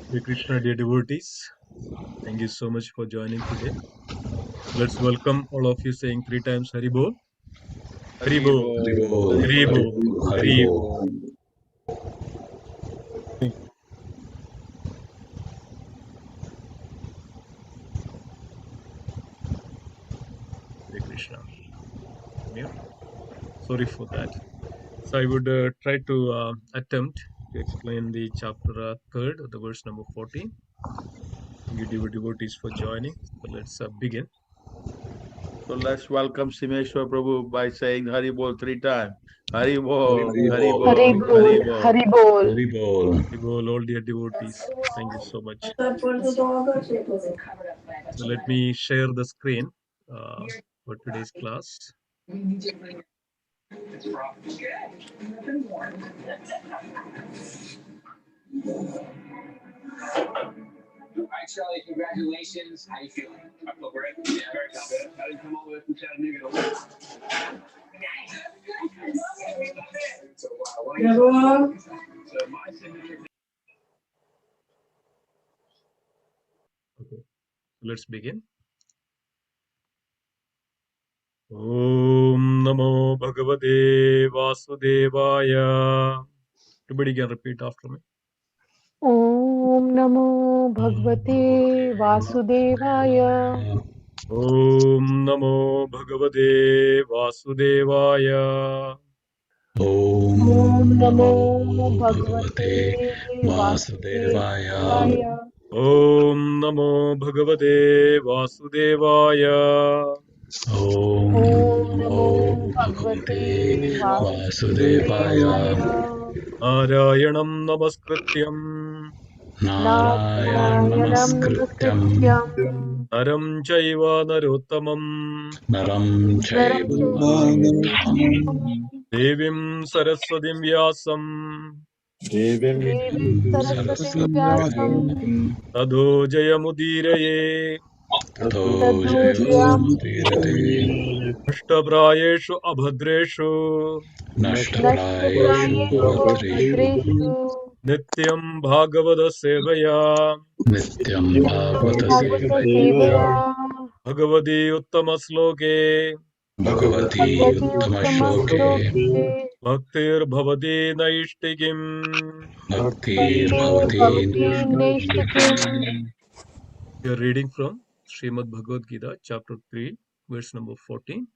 Hare Krishna, dear devotees. Thank you so much for joining today. Let's welcome all of you saying three times Hari Bol. Hari Bol. Haribol, Hari Bol. Hari Bol. Haribol. Hare Krishna. Yeah. Sorry for that. So I would try to attempt to explain the chapter third, the verse number 14. Thank you, dear devotees, for joining. So let's begin. So let's welcome Simhesvara Prabhu by saying Hari Bol 3 times. Hari Bol, Hari Haribol, Bol, Hari Bol. Haribol. Hari Bol, all dear devotees. Thank you so much. So let me share the screen for today's class. Hi, Charlie. Congratulations. How you feeling? I feel great. Yeah, very confident. I didn't come all the way from Chattanooga to win. So, my signature. Okay, let's begin. Om Namo Bhagavate Vasudevaya. Everybody can repeat after me. Om Namo Bhagavate Vasudevaya. Om Namo Bhagavate Vasudevaya. Om Namo Bhagavate Vasudevaya. Om Namo Bhagavate Vasudevaya. Om Namo Bhagavate Vasudevaya. Narayanam Namaskrityam Narayanam Namaskrityam Naram Chaiva Narottamam Naram Chaiva Devim Saraswatim Vyasam Devim Saraswatim Vyasam Tadho Jayamudiraye Tadojayam Ashtaprayeshu Abhadreshu Nashtaprayeshu Bhadreshu Nityam Bhagavata Sevaya Nityam Bhagavata Sevaya Bhagavati Uttama Sloke Bhagavati Uttama Bhaktir Bhavati Naishtigim. Bhaktir Bhavati Naishtikim. We are reading from Srimad Bhagavad Gita, chapter 3, verse number 14.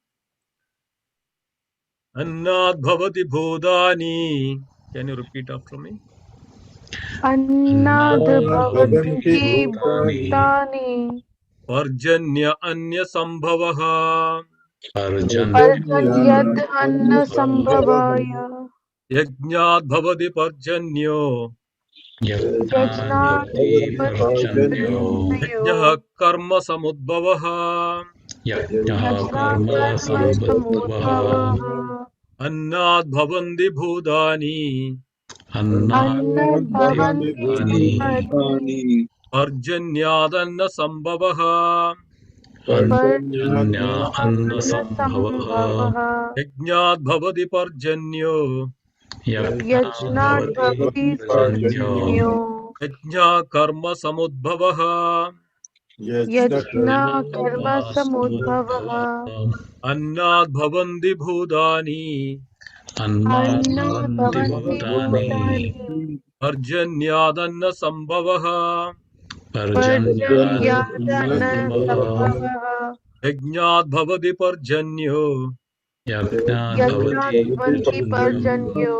Annad Bhavati Bhodani. Can you repeat after me? Annad Bhavanti Bhutani Parjanya Anya Sambhavaha. Parjanyad Anna Sambhavaya Yajnad Bhavati Parjanyo. Yajnat Parjanyo Yajnaha Karma Samudbhavaha. Yajnat Karma Samudbhavaha Annad Bhavanti Bhodani. Annad Bhavanti Bhutani Parjanyadanna Sambhavaha. Parjanya Anna Sambhavaha Yajnad Bhavati Parjanyo. Yajnat Bhavati Parjanyo Yajna Karma Samudbhavaha. Yajna Karma Samudbhavaha Annad Bhavanti Bhodani. Annad Bhavanti Bhutani Parjanyadanna Sambhavaha. Parjanyadana Sambhavaha Yajnad Bhavati Parjanyo. Yajnat Bhavanti Parjanyo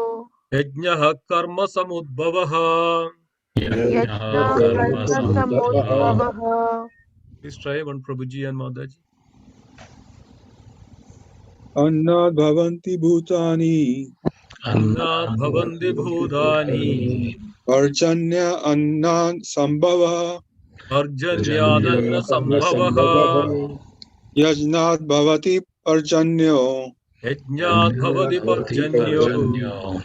Yajnaha Karma Samudbhavaha. Yajna Karma Samudbhavaha. Please try one Prabhuji and Mataji. Annad Bhavanti Bhutani Annad Bhavanti Bhodani. Parjanya Annad Sambhava Parjanyadanna Sambhavaha. Yajnad Bhavati Parjanyo Yajnad Bhavati Parjanyo.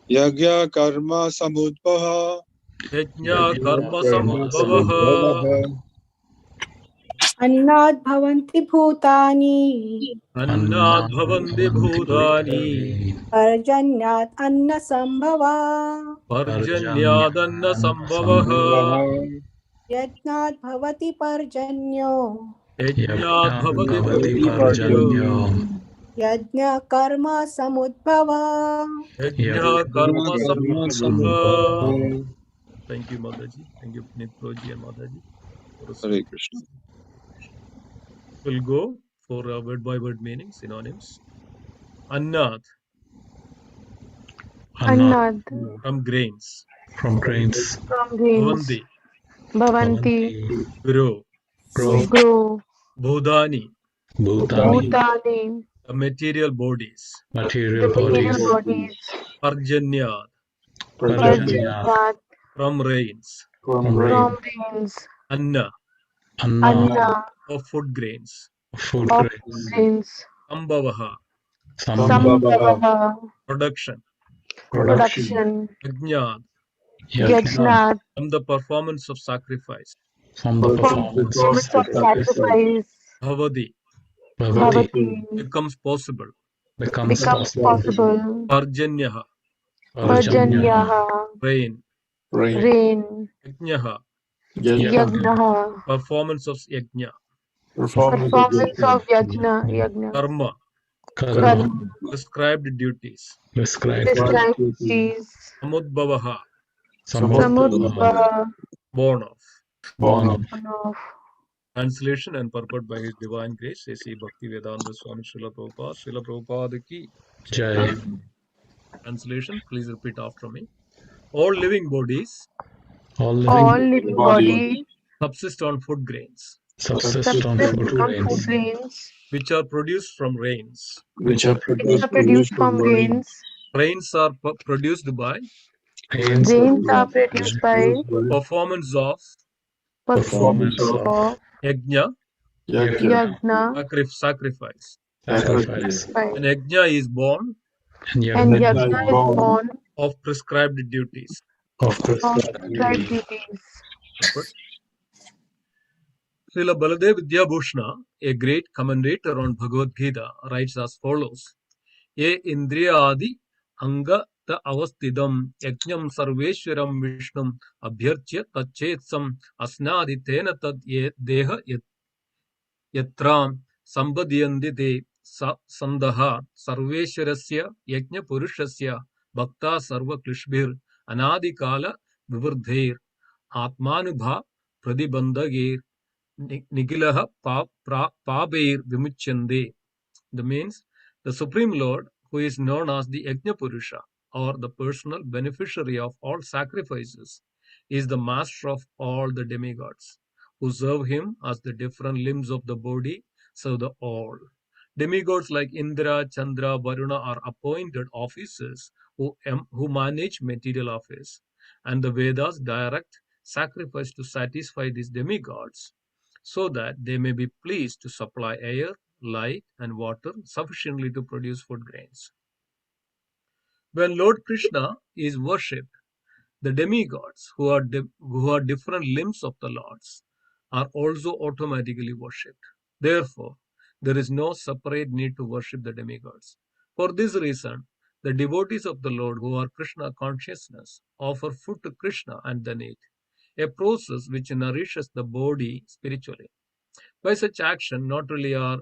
Yagya Karma Samudbhava Yajna Karma Samudbhavaha. अन्नात् भवन्ति भूतानि अन्नाद् भवन्ति भूतानि पर्जन्यात् अन्नसम्भवा पर्जन्यादन्न सम्भवः यज्ञात् भवति पर्जन्यो यज्ञाद् भवति पर्जन्यो यज्ञकर्म समुद्भवा यज्ञः कर्म समुद्भवः. Thank you, Mataji. Thank you, Nitroji and Mataji. Hare Krishna. We'll go for word by word meaning, synonyms. Annat, Annad. from grains. From grains. Bhavanti, Bhavanti. grow. Grow. Bhudani, Bhutani. the material bodies. Material bodies. Parjanyad, Parjanyat. from rains. From rains. Anna, Anna. of food grains. Food grains. Sambhavaha, Sambhava. production. Production. Yajnad, Yajnat. from the performance of sacrifice. From the performance of sacrifice. Bhavadi, Bhavati. becomes possible. Becomes possible. Parjanyaha, Parjanyaha. rain. Rain. Yajnaha, Yagnaha. performance of yajna. Performance of Yagna. Karma, Karma. prescribed duties. Prescribed duties. Samudbhavaha, Samudbhava. born of. Born of. Translation and purport by His Divine Grace, A.C. Bhaktivedanta Swami Srila Prabhupada ki Jai. Translation, please repeat after me. All living bodies All living bodies subsist on food grains, subsist on food grains, which are produced from rains. which are produced from rains. Rains are produced by Rains are produced by performance of performance of yajna, Yagna, sacrifice. sacrifice. And yajna is born And And Yagna Yajna is born of prescribed duties. of of prescribed duties. Srila Baladev Vidyabhushana, a great commentator on Bhagavad Gita, writes as follows: Ye indriya adi anga ta avastidam yajnam sarveshwaram vishnum abhyarchya tachetsam asnaditena tad ye deha yatram sambadhyandi te sandaha sarveshwarasya yajna purushasya bhakta sarva klishbhir anadikala vivurdhair atmanubha pradibandagir Nigilaha Pabeir Vimuchande. That means the Supreme Lord, who is known as the Yajna Purusha, or the personal beneficiary of all sacrifices, is the master of all the demigods, who serve him as the different limbs of the body serve the all. Demigods like Indra, Chandra, Varuna are appointed officers who manage material affairs, and the Vedas direct sacrifice to satisfy these demigods, so that they may be pleased to supply air, light, and water sufficiently to produce food grains. When Lord Krishna is worshipped, the demigods, who are different limbs of the Lords, are also automatically worshipped. Therefore, there is no separate need to worship the demigods. For this reason, the devotees of the Lord who are Krishna consciousness offer food to Krishna and then eat, a process which nourishes the body spiritually. By such action, not only are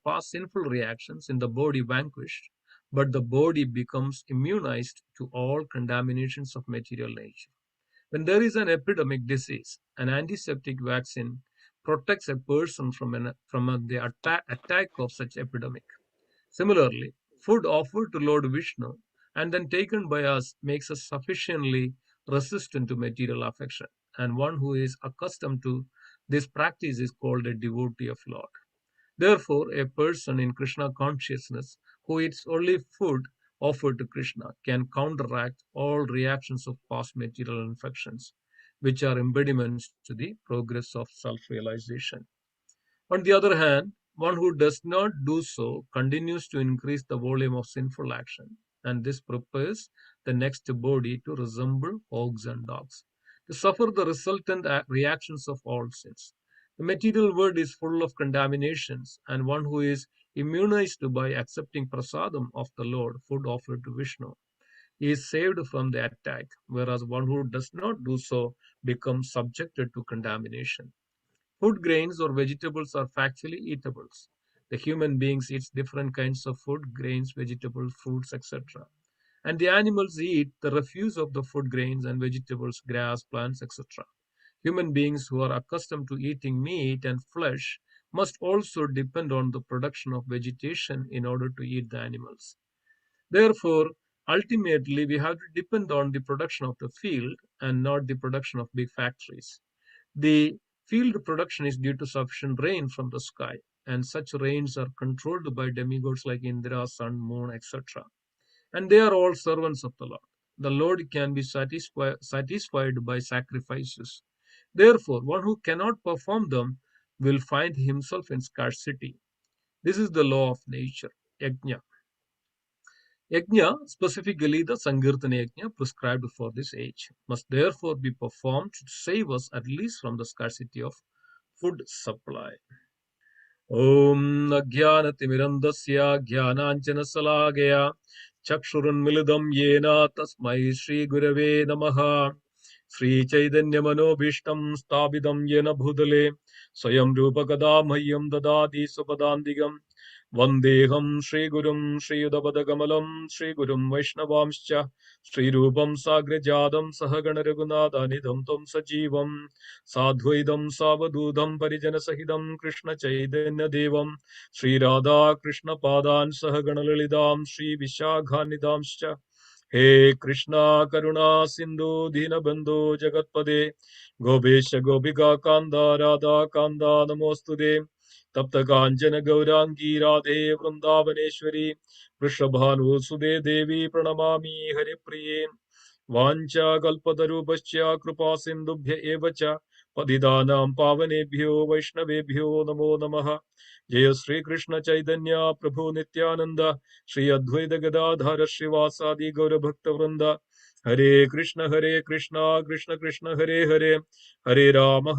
past sinful reactions in the body vanquished, but the body becomes immunized to all contaminations of material nature. When there is an epidemic disease, an antiseptic vaccine protects a person from the attack of such epidemic. Similarly, food offered to Lord Vishnu and then taken by us makes us sufficiently resistant to material affection, and one who is accustomed to this practice is called a devotee of Lord. Therefore, a person in Krishna consciousness who eats only food offered to Krishna can counteract all reactions of past material infections, which are impediments to the progress of self-realization. On the other hand, one who does not do so continues to increase the volume of sinful action, and this prepares the next body to resemble hogs and dogs. to suffer the resultant reactions of all sins. The material world is full of contaminations, and one who is immunized by accepting prasadam of the Lord, food offered to Vishnu, is saved from the attack, whereas one who does not do so becomes subjected to contamination. Food grains or vegetables are factually eatables. The human beings eats different kinds of food, grains, vegetables, fruits, etc. And the animals eat the refuse of the food grains and vegetables, grass, plants, etc. Human beings who are accustomed to eating meat and flesh must also depend on the production of vegetation in order to eat the animals. Therefore, ultimately, we have to depend on the production of the field and not the production of big factories. The field production is due to sufficient rain from the sky, and such rains are controlled by demigods like Indra, sun, moon, etc. And they are all servants of the Lord. The Lord can be satisfied by sacrifices. Therefore, one who cannot perform them will find himself in scarcity. This is the law of nature, yajna. Yajna, specifically the Sankirtana yajna prescribed for this age, must therefore be performed to save us at least from the scarcity of food supply. Om Ajnanatimirandasya Jnananjanasalaghaya Chakshurunmilidam Yena Tasmai Shri Gurave Namaha Sri Chaitanya Manobhishtam Stabidam Yena Bhudale Swayam Rupakada Mahyam Dadadi Supadandigam Vandeham Shri Gurum Shri Udabadagamalam Shri Gurum Vaishnavamscha Shri Rupam Sagrajadam Sahagana Raghunathanidam Tam Sajivam Sadhvaidam Savadudam Parijana Sahidam Krishna Chaitanya Devam Sri Radha Krishna Padan Sahaganalilidam Sri Vishaghanidamscha He Krishna Karuna Sindhu Dinabandhu Jagatpade Gopesha Gopika Kanda Radha Kanda Namostude Tapta Kanchana Gaurangi Radhe Vrindavaneshwari Vrishabhanu Sude Devi Pranamami Haripriye Vancha Kalpatarupascha Kripa Sindhubhya Evacha Padidanam Pavanebhyo Vaishnavebhyo Namo Namaha Jaya Sri Krishna Chaitanya Prabhu Nityananda Sri Advaita Gadadhara Srivasadi Gaura Bhakta Vrinda Hare Krishna Krishna Krishna Hare Hare Hare Rama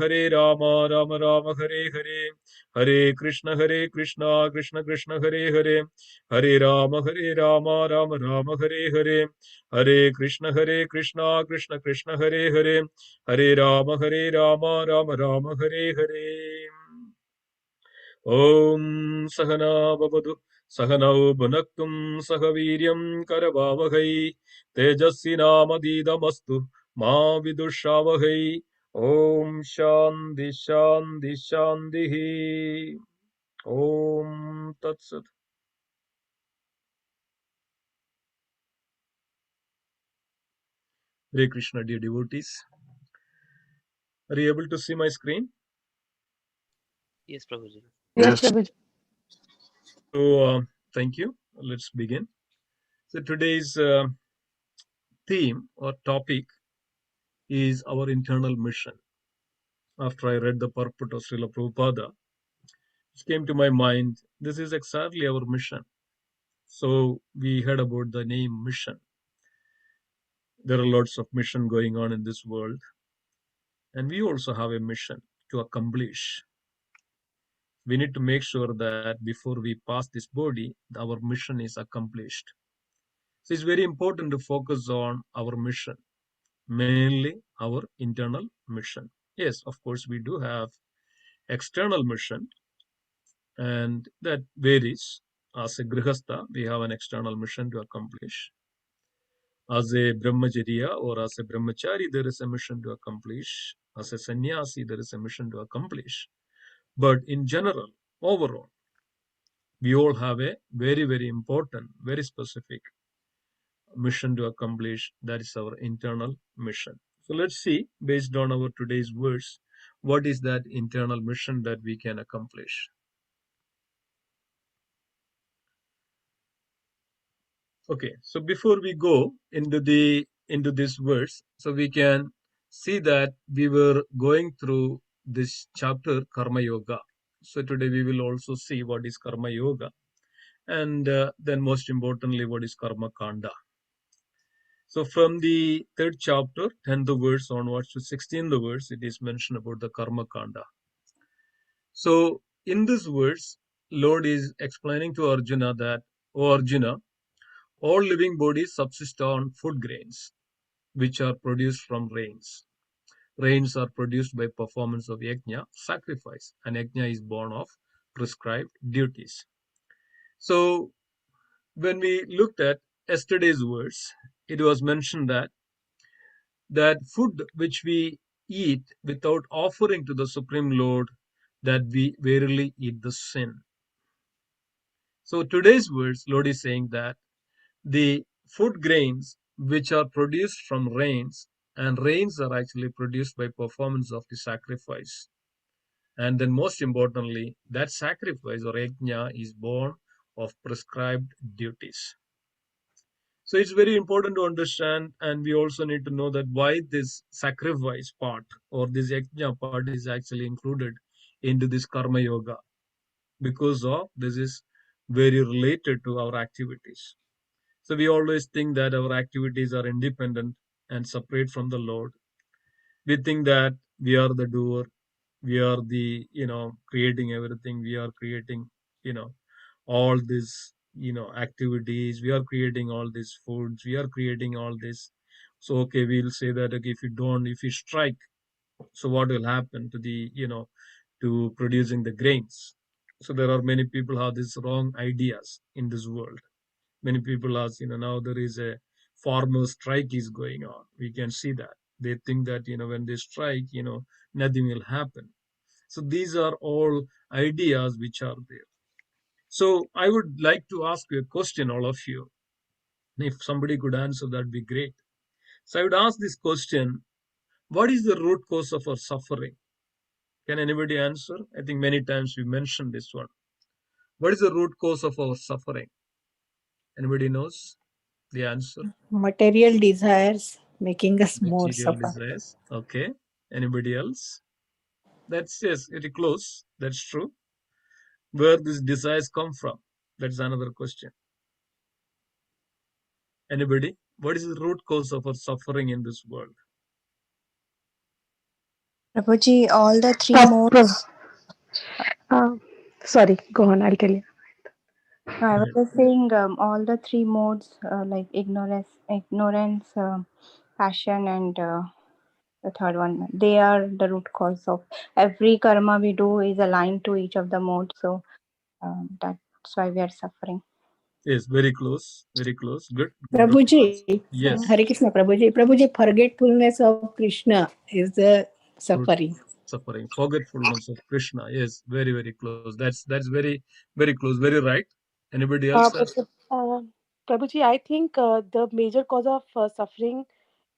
Rama Rama Hare Hare Hare Krishna Krishna Krishna Hare Hare Hare Rama Rama Rama Hare Hare Hare Krishna Krishna Krishna Hare Hare Hare Rama Rama Rama Hare Hare Om Sahana Bhavatu Sahanau Bhunaktum Sahaviryam Karavavahai Tejasvinamadidastu Ma Vidurshavahai Om Shanti Shanti Shanti Om Tat Sat. Hare Krishna, dear devotees. Are you able to see my screen? Yes, Prabhuji. Yes, Prabhuji. So, thank you. Let's begin. So, today's theme or topic is our internal mission. After I read the purport of Srila Prabhupada, it came to my mind, this is exactly our mission. So, we heard about the name mission. There are lots of mission going on in this world. And we also have a mission to accomplish. We need to make sure that before we pass this body, our mission is accomplished. So it's very important to focus on our mission, mainly our internal mission. Yes, of course, we do have external mission, and that varies. As a grihastha, we have an external mission to accomplish. As a brahmacharya or as a brahmachari, there is a mission to accomplish. As a sannyasi, there is a mission to accomplish. But in general, overall, we all have a very, very important, very specific mission to accomplish. That is our internal mission. So let's see, based on our today's verse, what is that internal mission that we can accomplish. Okay, so before we go into this verse, so we can see that we were going through this chapter Karma Yoga. So today we will also see what is Karma Yoga, and then most importantly, what is Karma Kanda. So from the 3rd chapter, 10th verse onwards to 16th verse, it is mentioned about the Karma Kanda. So in this verse, Lord is explaining to Arjuna that, O Arjuna, all living bodies subsist on food grains, which are produced from rains. Rains are produced by performance of yajna, sacrifice, and yajna is born of prescribed duties. So when we looked at yesterday's verse, it was mentioned that food which we eat without offering to the Supreme Lord, that we verily eat the sin. So today's verse, Lord is saying that the food grains which are produced from rains, and rains are actually produced by performance of the sacrifice. And then most importantly, that sacrifice or yajna is born of prescribed duties. So it's very important to understand, and we also need to know that why this sacrifice part or this yajna part is actually included into this karma yoga, because of this is very related to our activities. So we always think that our activities are independent and separate from the Lord. We think that we are the doer, we are the, creating everything, we are creating, you know, all these, activities, we are creating all these foods, we are creating all this. So, okay, we'll say that, okay, if you strike, so what will happen to the, to producing the grains? So there are many people who have these wrong ideas in this world. Many people ask, now there is a farmer strike is going on. We can see that. They think that, when they strike, nothing will happen. So these are all ideas which are there. So I would like to ask you a question, all of you. If somebody could answer, that'd be great. So I would ask this question: what is the root cause of our suffering? Can anybody answer? I think many times we mentioned this one. What is the root cause of our suffering? Anybody knows the answer? Material desires making us more Material suffer. desires. Okay. Anybody else? That's, yes, very close. That's true. Where these desires come from? That's another question. Anybody? What is the root cause of our suffering in this world? Prabhuji, all the three modes. Sorry, go on, I'll tell you. I was just saying all the three modes like ignorance, passion, and the third one. They are the root cause of every karma we do is aligned to each of the modes. So that's why we are suffering. Yes, very close. Very close. Good. Prabhuji, Yes. Hare Krishna, Prabhuji. Prabhuji, forgetfulness of Krishna is the suffering. Suffering, forgetfulness of Krishna. Yes, very, very close. That's very, very close. Very right. Anybody else? Prabhuji, I think the major cause of suffering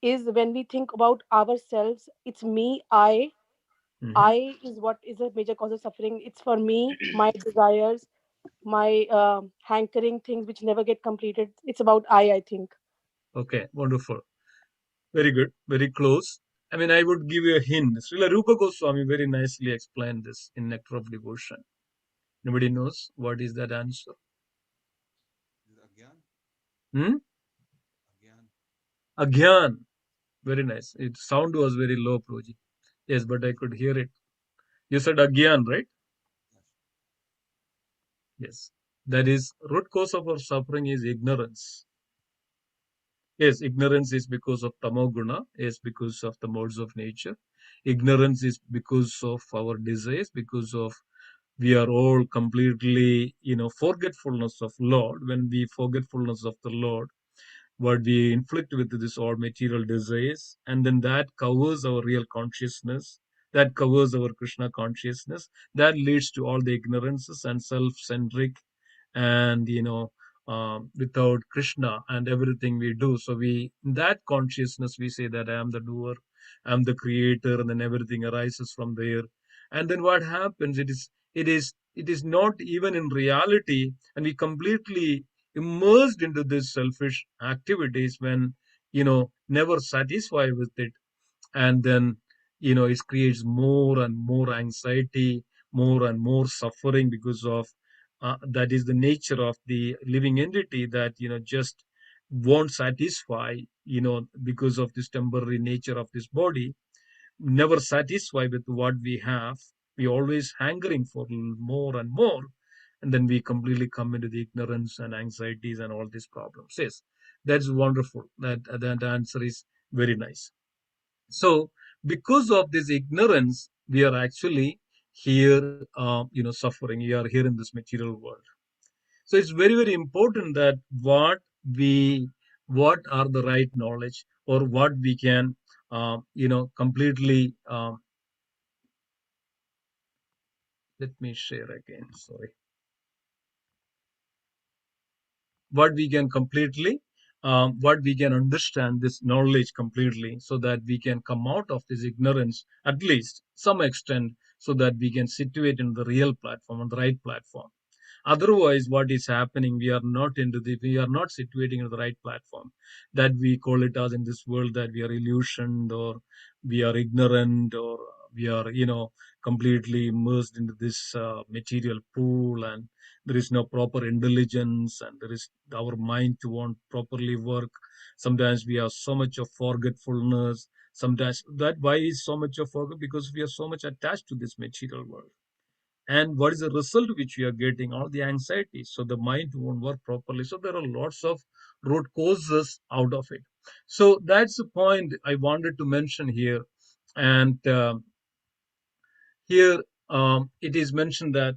is when we think about ourselves. It's me, I. I is what is a major cause of suffering. It's for me, my desires, my hankering things which never get completed. It's about I think. Okay, wonderful. Very good. Very close. I mean, I would give you a hint. Srila Rupa Goswami very nicely explained this in Nectar of Devotion. Nobody knows what is that answer? Agyan. Very nice. Its sound was very low, Proji. Yes, but I could hear it. You said Agyan, right? Yes. That is, root cause of our suffering is ignorance. Yes, ignorance is because of tamoguna. Yes, because of the modes of nature. Ignorance is because of our desires, because of we are all completely, forgetfulness of Lord. When we forgetfulness of the Lord, what we inflict with this all material desires, and then that covers our real consciousness, that covers our Krishna consciousness, that leads to all the ignorances and self-centric, and without Krishna and everything we do. So we, in that consciousness, we say that I am the doer, I am the creator, and then everything arises from there. And then what happens? It is not even in reality, and we completely immersed into these selfish activities when never satisfied with it. And then it creates more and more anxiety, more and more suffering, because of that is the nature of the living entity, that just won't satisfy, because of this temporary nature of this body, never satisfied with what we have. We always hankering for more and more, and then we completely come into the ignorance and anxieties and all these problems. Yes, that's wonderful. That answer is very nice. So, because of this ignorance, we are actually here, suffering. We are here in this material world. So it's very, very important that we, what are the right knowledge, or what we can, completely. Let me share again. Sorry. What we can completely, what we can understand this knowledge completely, so that we can come out of this ignorance at least some extent, so that we can situate in the real platform, on the right platform. Otherwise, what is happening, we are not situating in the right platform, that we call it as in this world, that we are illusioned, or we are ignorant, or we are, completely immersed into this material pool, and there is no proper intelligence, and there is our mind to won't properly work. Sometimes we have so much of forgetfulness. Sometimes that, why is so much of forget? Because we are so much attached to this material world. And what is the result which we are getting? All the anxiety. So the mind won't work properly. So there are lots of root causes out of it. So that's the point I wanted to mention here. And here it is mentioned that,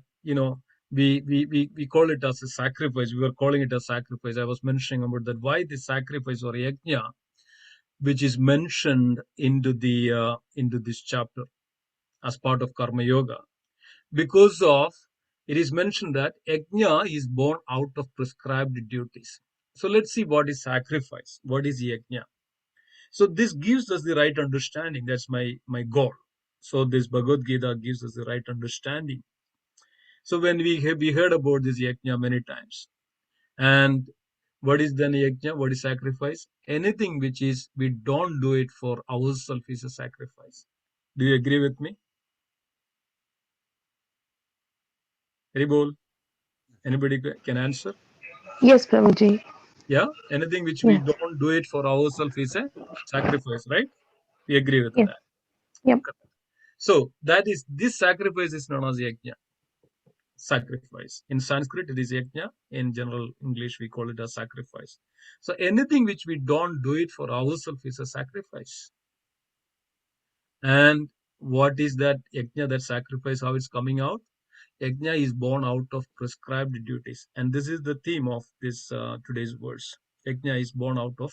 we call it as a sacrifice. We were calling it a sacrifice. I was mentioning about that, why the sacrifice or yajna, which is mentioned into this chapter as part of karma yoga, because of, it is mentioned that yajna is born out of prescribed duties. So let's see what is sacrifice, what is yajna. So this gives us the right understanding. That's my goal. So this Bhagavad Gita gives us the right understanding. So when we heard about this yajna many times, and what is then yajna? What is sacrifice? Anything which is we don't do it for ourselves is a sacrifice. Do you agree with me? Haribol? Anybody can answer? Yes, Prabhuji. Yeah, anything which we Yeah. don't do it for ourselves is a sacrifice, right? We agree with Yeah. that. Yep. So that is, this sacrifice is known as yajna, sacrifice. In Sanskrit, it is yajna. In general English, we call it a sacrifice. So anything which we don't do it for ourselves is a sacrifice. And what is that yajna, that sacrifice, how it's coming out? Yajna is born out of prescribed duties. And this is the theme of this today's verse. Yajna is born out of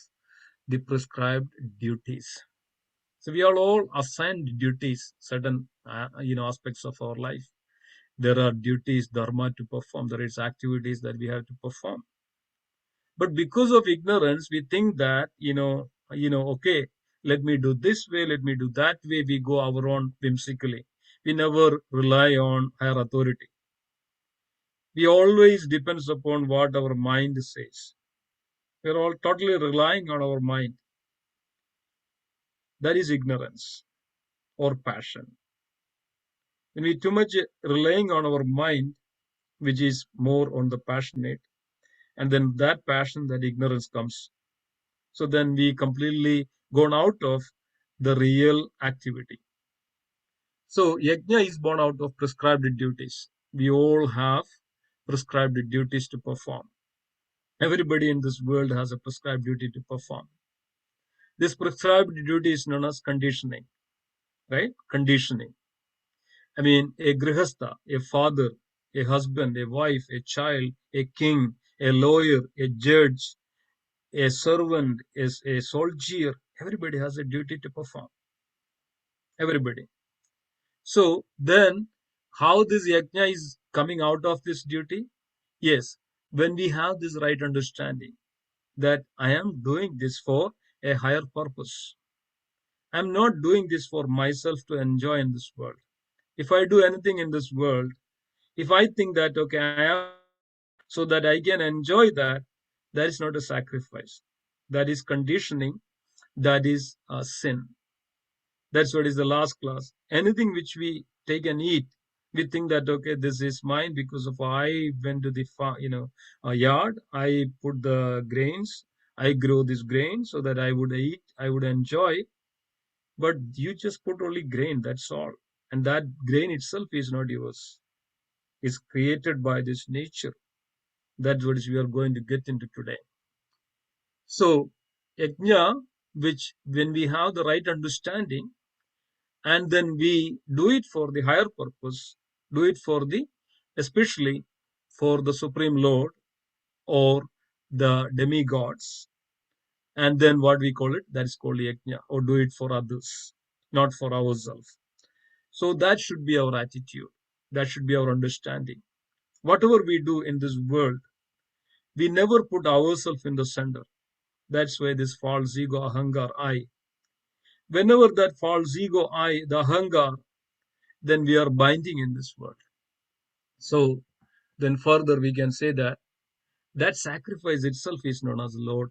the prescribed duties. So we are all assigned duties, certain aspects of our life. There are duties, dharma to perform. There is activities that we have to perform. But because of ignorance, we think that okay, let me do this way, let me do that way. We go our own whimsically. We never rely on higher authority. We always depends upon what our mind says. We are all totally relying on our mind. That is ignorance or passion. When we too much relying on our mind, which is more on the passionate, and then that passion, that ignorance comes. So then we completely gone out of the real activity. So yajna is born out of prescribed duties. We all have prescribed duties to perform. Everybody in this world has a prescribed duty to perform. This prescribed duty is known as conditioning, right? Conditioning. I mean, a grihastha, a father, a husband, a wife, a child, a king, a lawyer, a judge, a servant, is a soldier. Everybody has a duty to perform. Everybody. So then, how this yajna is coming out of this duty? Yes, when we have this right understanding that I am doing this for a higher purpose. I'm not doing this for myself to enjoy in this world. If I do anything in this world, if I think that, okay, I am so that I can enjoy that, that is not a sacrifice. That is conditioning. That is a sin. That's what is the last class. Anything which we take and eat, we think that, okay, this is mine because of I went to the yard, I put the grains, I grow this grain so that I would eat, I would enjoy, but you just put only grain, that's all. And that grain itself is not yours. It's created by this nature. That's what we are going to get into today. So, yajna, which when we have the right understanding, and then we do it for the higher purpose, do it for the, especially for the Supreme Lord or the demigods, and then what we call it, that is called yajna, or do it for others, not for ourselves. So that should be our attitude. That should be our understanding. Whatever we do in this world, we never put ourselves in the center. That's why this false ego, ahangar, I. Whenever that false ego, I, the ahangar, then we are binding in this world. So then further we can say that that sacrifice itself is known as Lord.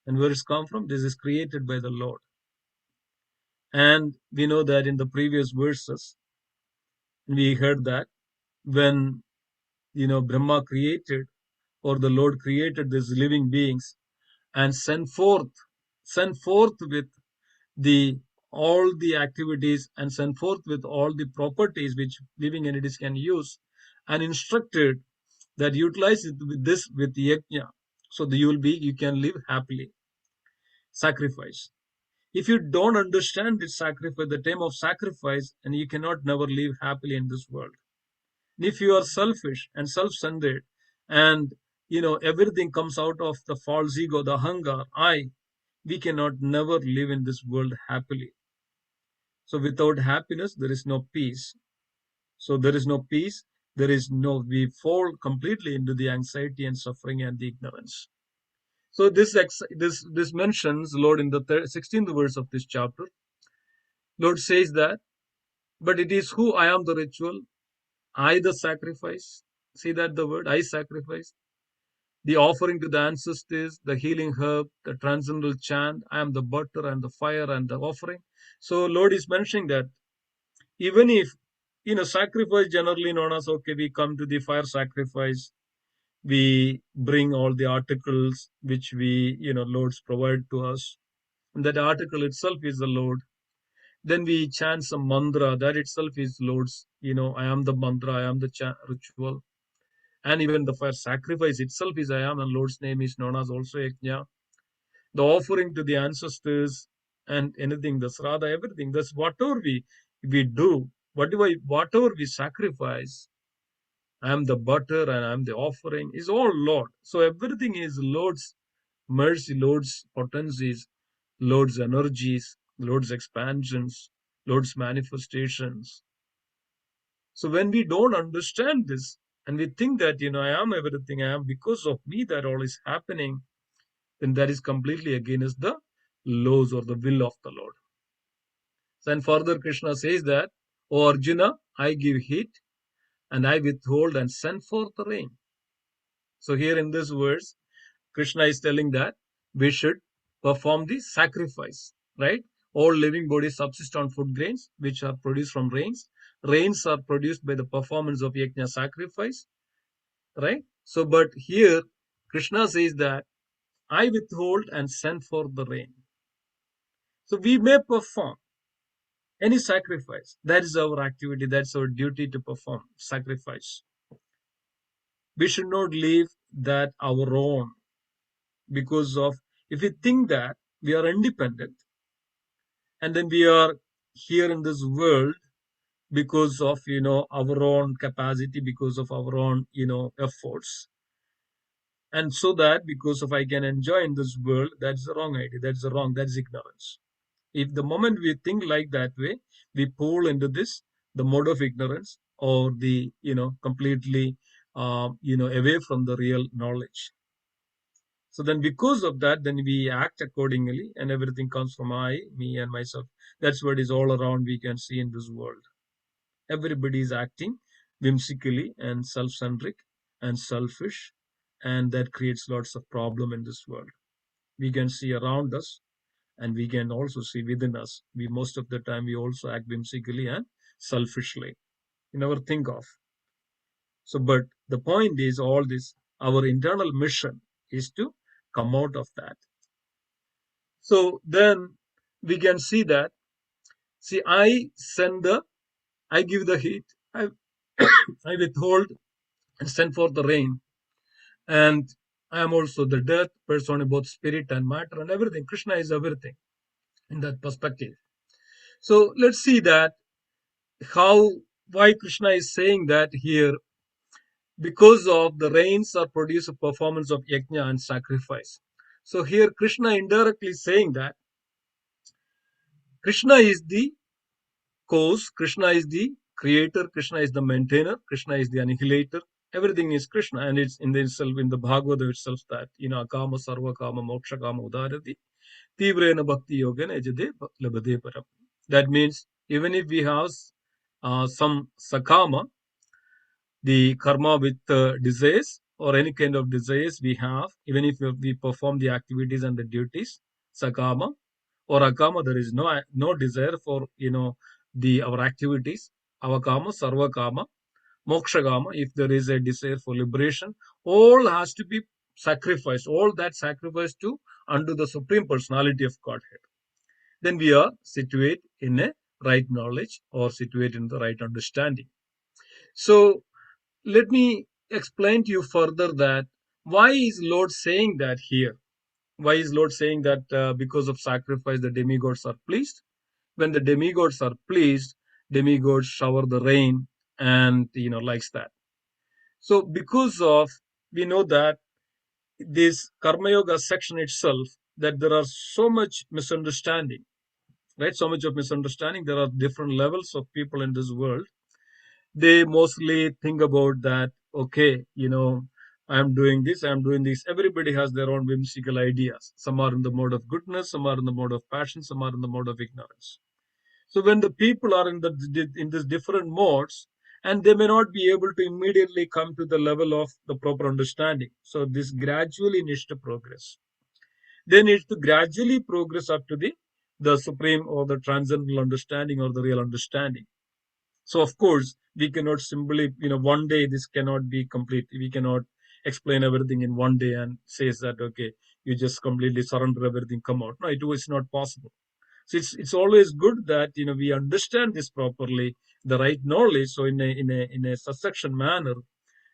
And where it's come from? This is created by the Lord. And we know that in the previous verses, we heard that when, Brahma created, or the Lord created these living beings and sent forth with the all the activities and sent forth with all the properties which living entities can use, and instructed that utilize it with this, with yajna, so that you can live happily. Sacrifice. If you don't understand this sacrifice, the time of sacrifice, and you cannot never live happily in this world. And if you are selfish and self-centered, and everything comes out of the false ego, the hunger, I, we cannot never live in this world happily. So without happiness, there is no peace. So there is no peace. We fall completely into the anxiety and suffering and the ignorance. So this mentions Lord in the 16th verse of this chapter. Lord says that, but it is who I am the ritual, I the sacrifice. See that the word, I sacrifice. The offering to the ancestors, the healing herb, the transcendental chant, I am the butter and the fire and the offering. So Lord is mentioning that even if, sacrifice generally known as, okay, we come to the fire sacrifice, we bring all the articles which we, Lords provide to us. And that article itself is the Lord. Then we chant some mantra, that itself is Lord's, I am the mantra, I am the ritual. And even the fire sacrifice itself is I am, and Lord's name is known as also yajna. The offering to the ancestors and anything, the sraddha, everything, that's whatever we do, whatever we sacrifice, I am the butter and I am the offering, is all Lord. So everything is Lord's mercy, Lord's potencies, Lord's energies, Lord's expansions, Lord's manifestations. So when we don't understand this and we think that, I am everything, I am because of me that all is happening, then that is completely against the laws or the will of the Lord. And further Krishna says that, O Arjuna, I give heat and I withhold and send forth the rain. So here in this verse, Krishna is telling that we should perform the sacrifice, right? All living bodies subsist on food grains, which are produced from rains. Rains are produced by the performance of yajna sacrifice, right? So, but here Krishna says that I withhold and send forth the rain. So we may perform any sacrifice. That is our activity. That's our duty to perform sacrifice. We should not leave that our own, because of, if we think that we are independent and then we are here in this world because of our own capacity, because of our own efforts, and so that because of I can enjoy in this world, that's the wrong idea, that's ignorance. If the moment we think like that way, we fall into this, the mode of ignorance, or the completely away from the real knowledge. So then because of that, then we act accordingly, and everything comes from I, me, and myself. That's what is all around we can see in this world. Everybody is acting whimsically and self-centric and selfish, and that creates lots of problem in this world. We can see around us, and we can also see within us. We most of the time we also act whimsically and selfishly. We never think of. So, but the point is all this, our internal mission is to come out of that. So then we can see that, see, I give the heat, I, I withhold and send forth the rain, and I am also the death, person, both spirit and matter and everything. Krishna is everything in that perspective. So let's see that why Krishna is saying that here, because of the rains are produce a performance of yajna and sacrifice. So here Krishna indirectly saying that Krishna is the cause, Krishna is the creator, Krishna is the maintainer, Krishna is the annihilator. Everything is Krishna, and it's in the itself, in the Bhagavad itself, that akama sarva kama moksha kama udarati tivrena bhakti yogena ejade labade param. That means even if we have some sakama, the karma with desires or any kind of desires we have, even if we perform the activities and the duties, sakama or akama, there is no desire for our activities. Avakama, sarvakama, mokshagama, if there is a desire for liberation, all has to be sacrificed. All that sacrificed to unto the Supreme Personality of Godhead. Then we are situate in a right knowledge or situate in the right understanding. So let me explain to you further that why is Lord saying that here? Why is Lord saying that because of sacrifice the demigods are pleased? When the demigods are pleased, demigods shower the rain and likes that. So because of, we know that this Karma Yoga section itself, that there are so much misunderstanding, right? So much of misunderstanding. There are different levels of people in this world. They mostly think about that, okay, I'm doing this, I'm doing this. Everybody has their own whimsical ideas. Some are in the mode of goodness, some are in the mode of passion, some are in the mode of ignorance. So when the people are in these different modes, and they may not be able to immediately come to the level of the proper understanding. So this gradually needs to progress. They need to gradually progress up to the supreme or the transcendental understanding or the real understanding. So of course, we cannot simply, one day this cannot be complete. We cannot explain everything in one day and say that, okay, you just completely surrender everything, come out. No, it was not possible. So it's always good that we understand this properly, the right knowledge, so in a succession manner,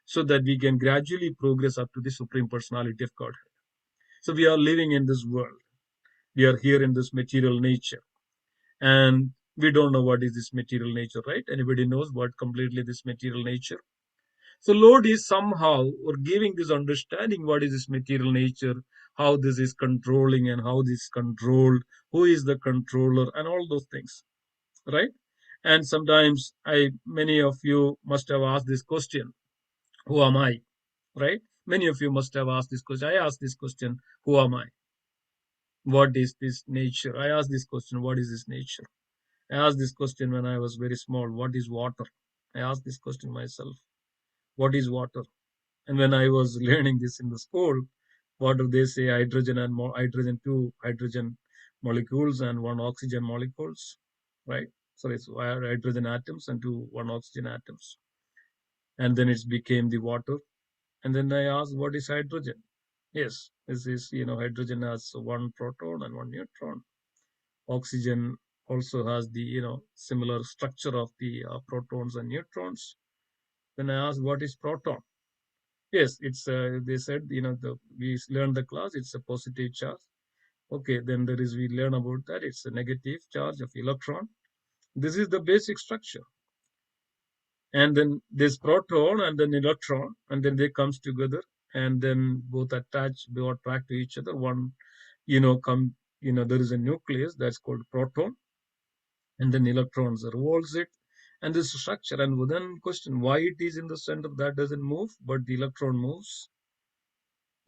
so that we can gradually progress up to the Supreme Personality of Godhead. So we are living in this world. We are here in this material nature, and we don't know what is this material nature, right? Anybody knows what completely this material nature? So Lord is somehow or giving this understanding what is this material nature, how this is controlling and how this is controlled, who is the controller, and all those things, right? And sometimes many of you must have asked this question, who am I? Right? Many of you must have asked this question. I asked this question, who am I? What is this nature? I asked this question, what is this nature? I asked this question when I was very small, what is water? I asked this question myself, what is water? And when I was learning this in the school, what do they say? Hydrogen and two hydrogen molecules and one oxygen molecules, right? So it's hydrogen atoms and one oxygen atoms. And then it became the water. And then I asked, what is hydrogen? Yes, this is, hydrogen has one proton and one neutron. Oxygen also has the, similar structure of the protons and neutrons. Then I asked, what is proton? Yes, it's they said, we learned the class, it's a positive charge. Okay, then we learn about that, it's a negative charge of electron. This is the basic structure. And then this proton and then electron, and then they comes together, and then both attract to each other. One, there is a nucleus that's called proton, and then electrons revolves it, and this structure. And then question, why it is in the center that doesn't move, but the electron moves?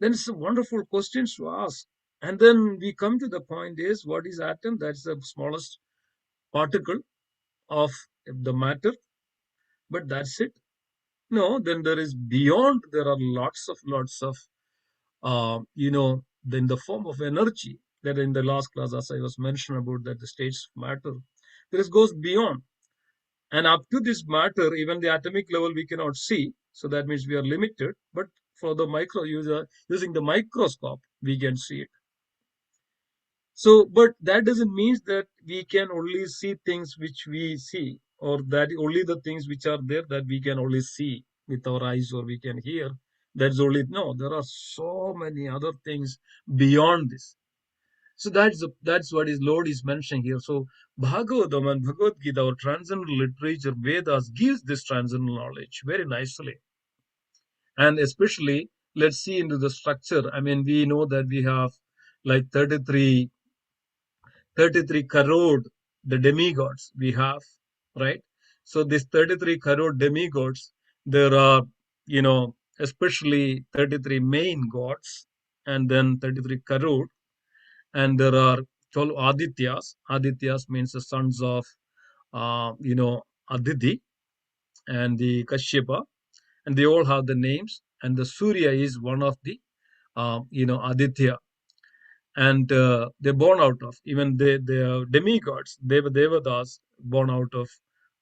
Then it's a wonderful question to ask. And then we come to the point is, what is atom? That's the smallest particle of the matter, but that's it. No, then there is beyond, there are lots of, in the form of energy, that in the last class, as I was mentioning about that the states of matter, there goes beyond. And up to this matter, even the atomic level we cannot see. So that means we are limited. But for the micro user, using the microscope, we can see it. So, but that doesn't mean that we can only see things which we see, or that only the things which are there that we can only see with our eyes or we can hear. That's only, no, there are so many other things beyond this. So that's what his Lord is mentioning here. So Bhagavatam and Bhagavad Gita, or transcendental literature, Vedas, gives this transcendental knowledge very nicely. And especially, let's see into the structure. I mean, we know that we have like 33 crore, the demigods we have, right? So these 33 crore demigods, there are, especially 33 main gods, and then 33 crore, and there are 12 Adityas. Adityas means the sons of, Aditi and the Kashyapa, and they all have the names. And the Surya is one of the, Aditya, and they're born out of, even they are demigods, Devadas, born out of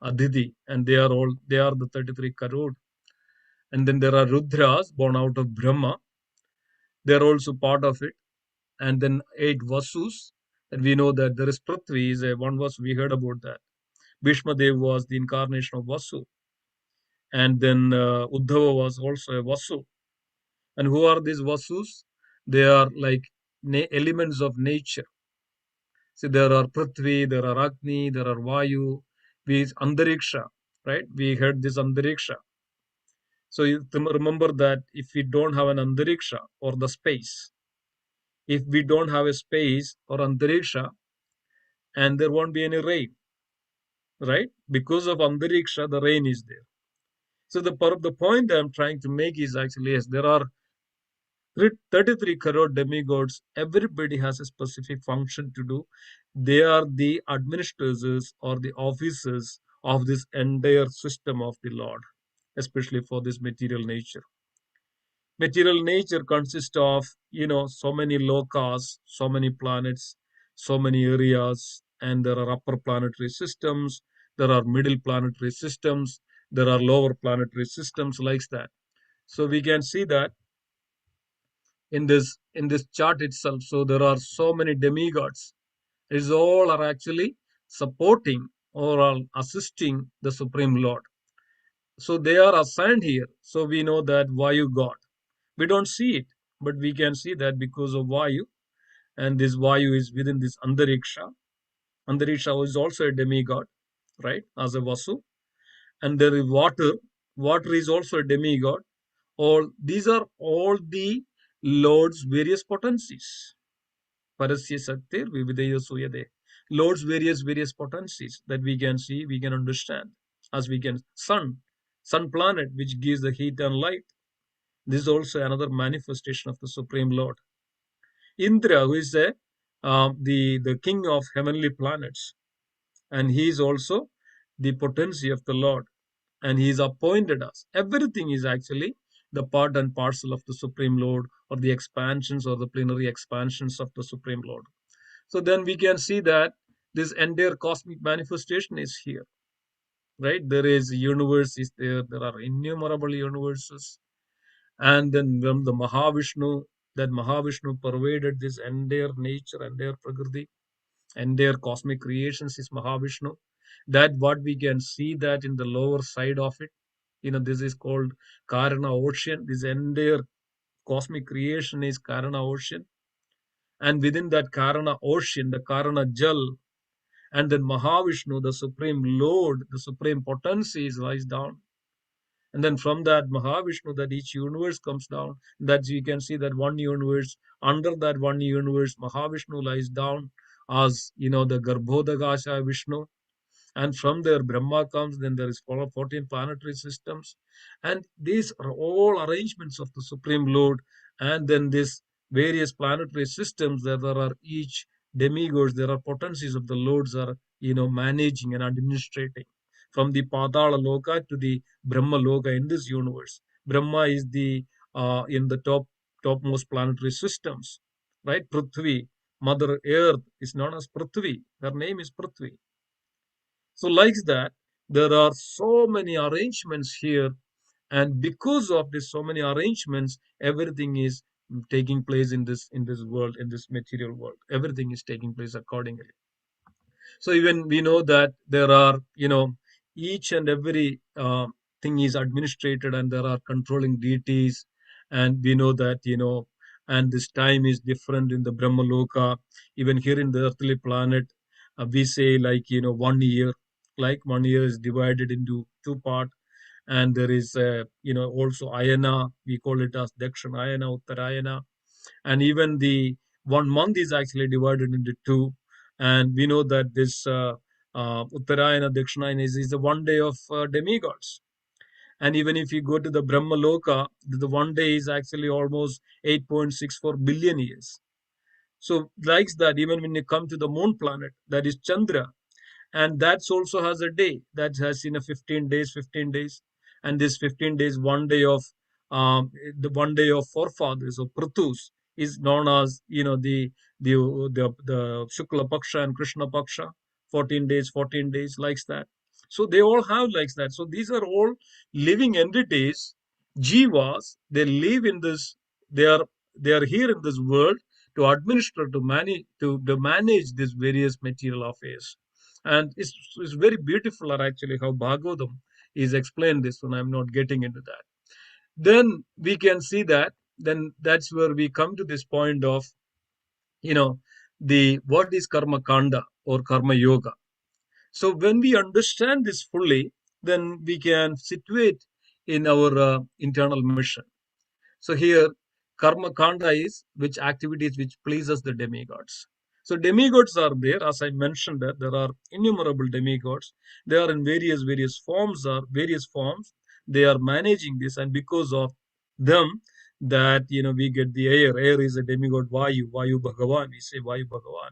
Aditi, and they are the 33 crore. And then there are Rudras born out of Brahma, they are also part of it. And then 8 Vasus, and we know that there is Prithvi is a one Vasu, we heard about that. Bhishma Dev was the incarnation of Vasu, and then Uddhava was also a Vasu. And who are these Vasus? They are like elements of nature. See, there are Prithvi, there are Agni, there are Vayu, Andariksha, right? We heard this Andariksha. So you remember that if we don't have an Andariksha or the space, if we don't have a space or Andariksha, and there won't be any rain, right? Because of Andariksha, the rain is there. So the point I'm trying to make is actually, yes, there are 33 crore demigods. Everybody has a specific function to do. They are the administrators or the officers of this entire system of the Lord, especially for this material nature. Material nature consists of, so many lokas, so many planets, so many areas, and there are upper planetary systems, there are middle planetary systems, there are lower planetary systems, like that. So we can see that in this chart itself. So there are so many demigods. It's all are actually supporting or are assisting the Supreme Lord. So they are assigned here. So we know that Vayu God. We don't see it, but we can see that because of Vayu, and this Vayu is within this Andariksha. Andariksha is also a demigod, right, as a Vasu. And there is water. Water is also a demigod. These are all the Lord's various potencies. Parasya Saktir Vivideya Suyade. Lord's various potencies that we can see, we can understand. As we can, sun planet, which gives the heat and light. This is also another manifestation of the Supreme Lord. Indra, who is the king of heavenly planets, and he is also the potency of the Lord, and he is appointed us. Everything is actually the part and parcel of the Supreme Lord, or the expansions or the plenary expansions of the Supreme Lord. So then we can see that this entire cosmic manifestation is here, right? There is universe is there. There are innumerable universes. And then when the Mahavishnu, that Mahavishnu pervaded this entire nature, entire Prakriti, entire cosmic creations is Mahavishnu. That what we can see that in the lower side of it, this is called Karana ocean. This entire cosmic creation is Karana ocean. And within that Karana ocean, the Karana Jal, and then Mahavishnu, the Supreme Lord, the Supreme Potency is lies down. And then from that Mahavishnu, that each universe comes down, that you can see that one universe, under that one universe, Mahavishnu lies down as, the Garbhodakasha Vishnu. And from there Brahma comes, then there is 14 planetary systems. And these are all arrangements of the Supreme Lord. And then this various planetary systems that there are each demigods, there are potencies of the Lords are, managing and administrating. From the Padala Loka to the Brahma Loka in this universe. Brahma is the in the topmost planetary systems, right? Prithvi, Mother Earth is known as Prithvi. Her name is Prithvi. So like that, there are so many arrangements here, And because of this so many arrangements, everything is taking place in this world, in this material world. Everything is taking place accordingly. So even we know that there are, each and every thing is administrated, and there are controlling deities. And we know that, and this time is different in the Brahmaloka. Even here in the earthly planet, we say, like, 1 year, like 1 year is divided into two parts. And there is, also ayana. We call it as Dakshinayana, Uttarayana. And even the 1 month is actually divided into two. And we know that this Uttarayana, Dakshinayana is the 1 day of demigods. And even if you go to the Brahma Loka, the 1 day is actually almost 8.64 billion years. So, like that, even when you come to the moon planet, that is Chandra, and that also has a day that has 15 days. And this 15 days, 1 day of the 1 day of forefathers of Pratus is known as, the Shukla Paksha and Krishna Paksha, 14 days, 14 days, like that. So they all have like that. So these are all living entities, jivas. They live in this, they are here in this world to administer, to manage these various material affairs. And it's very beautiful, actually, how Bhagavatam is explained this one. I'm not getting into that. Then we can see that, then that's where we come to this point of, you know, the what is karma kanda or karma yoga. So when we understand this fully, then we can situate in our internal mission. So here, karma kanda is which activities which pleases the demigods. So demigods are there, as I mentioned, that there are innumerable demigods. They are in various forms. They are managing this, and because of them, that we get the air. Air is a demigod, Vayu Bhagavan. We say Vayu Bhagavan.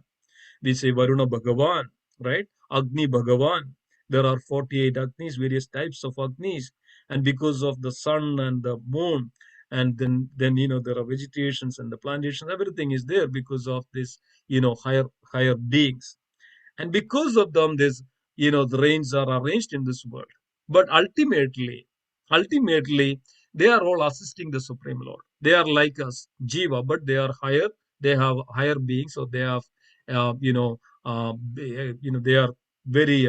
We say Varuna Bhagavan, right? Agni Bhagavan. There are 48 Agnis, various types of Agnis. And because of the sun and the moon, and then there are vegetations and the plantations, everything is there because of this, higher beings. And because of them, this, the rains are arranged in this world. But ultimately, they are all assisting the Supreme Lord. They are like us, Jiva, but they are higher. They have higher beings, so they have, they are very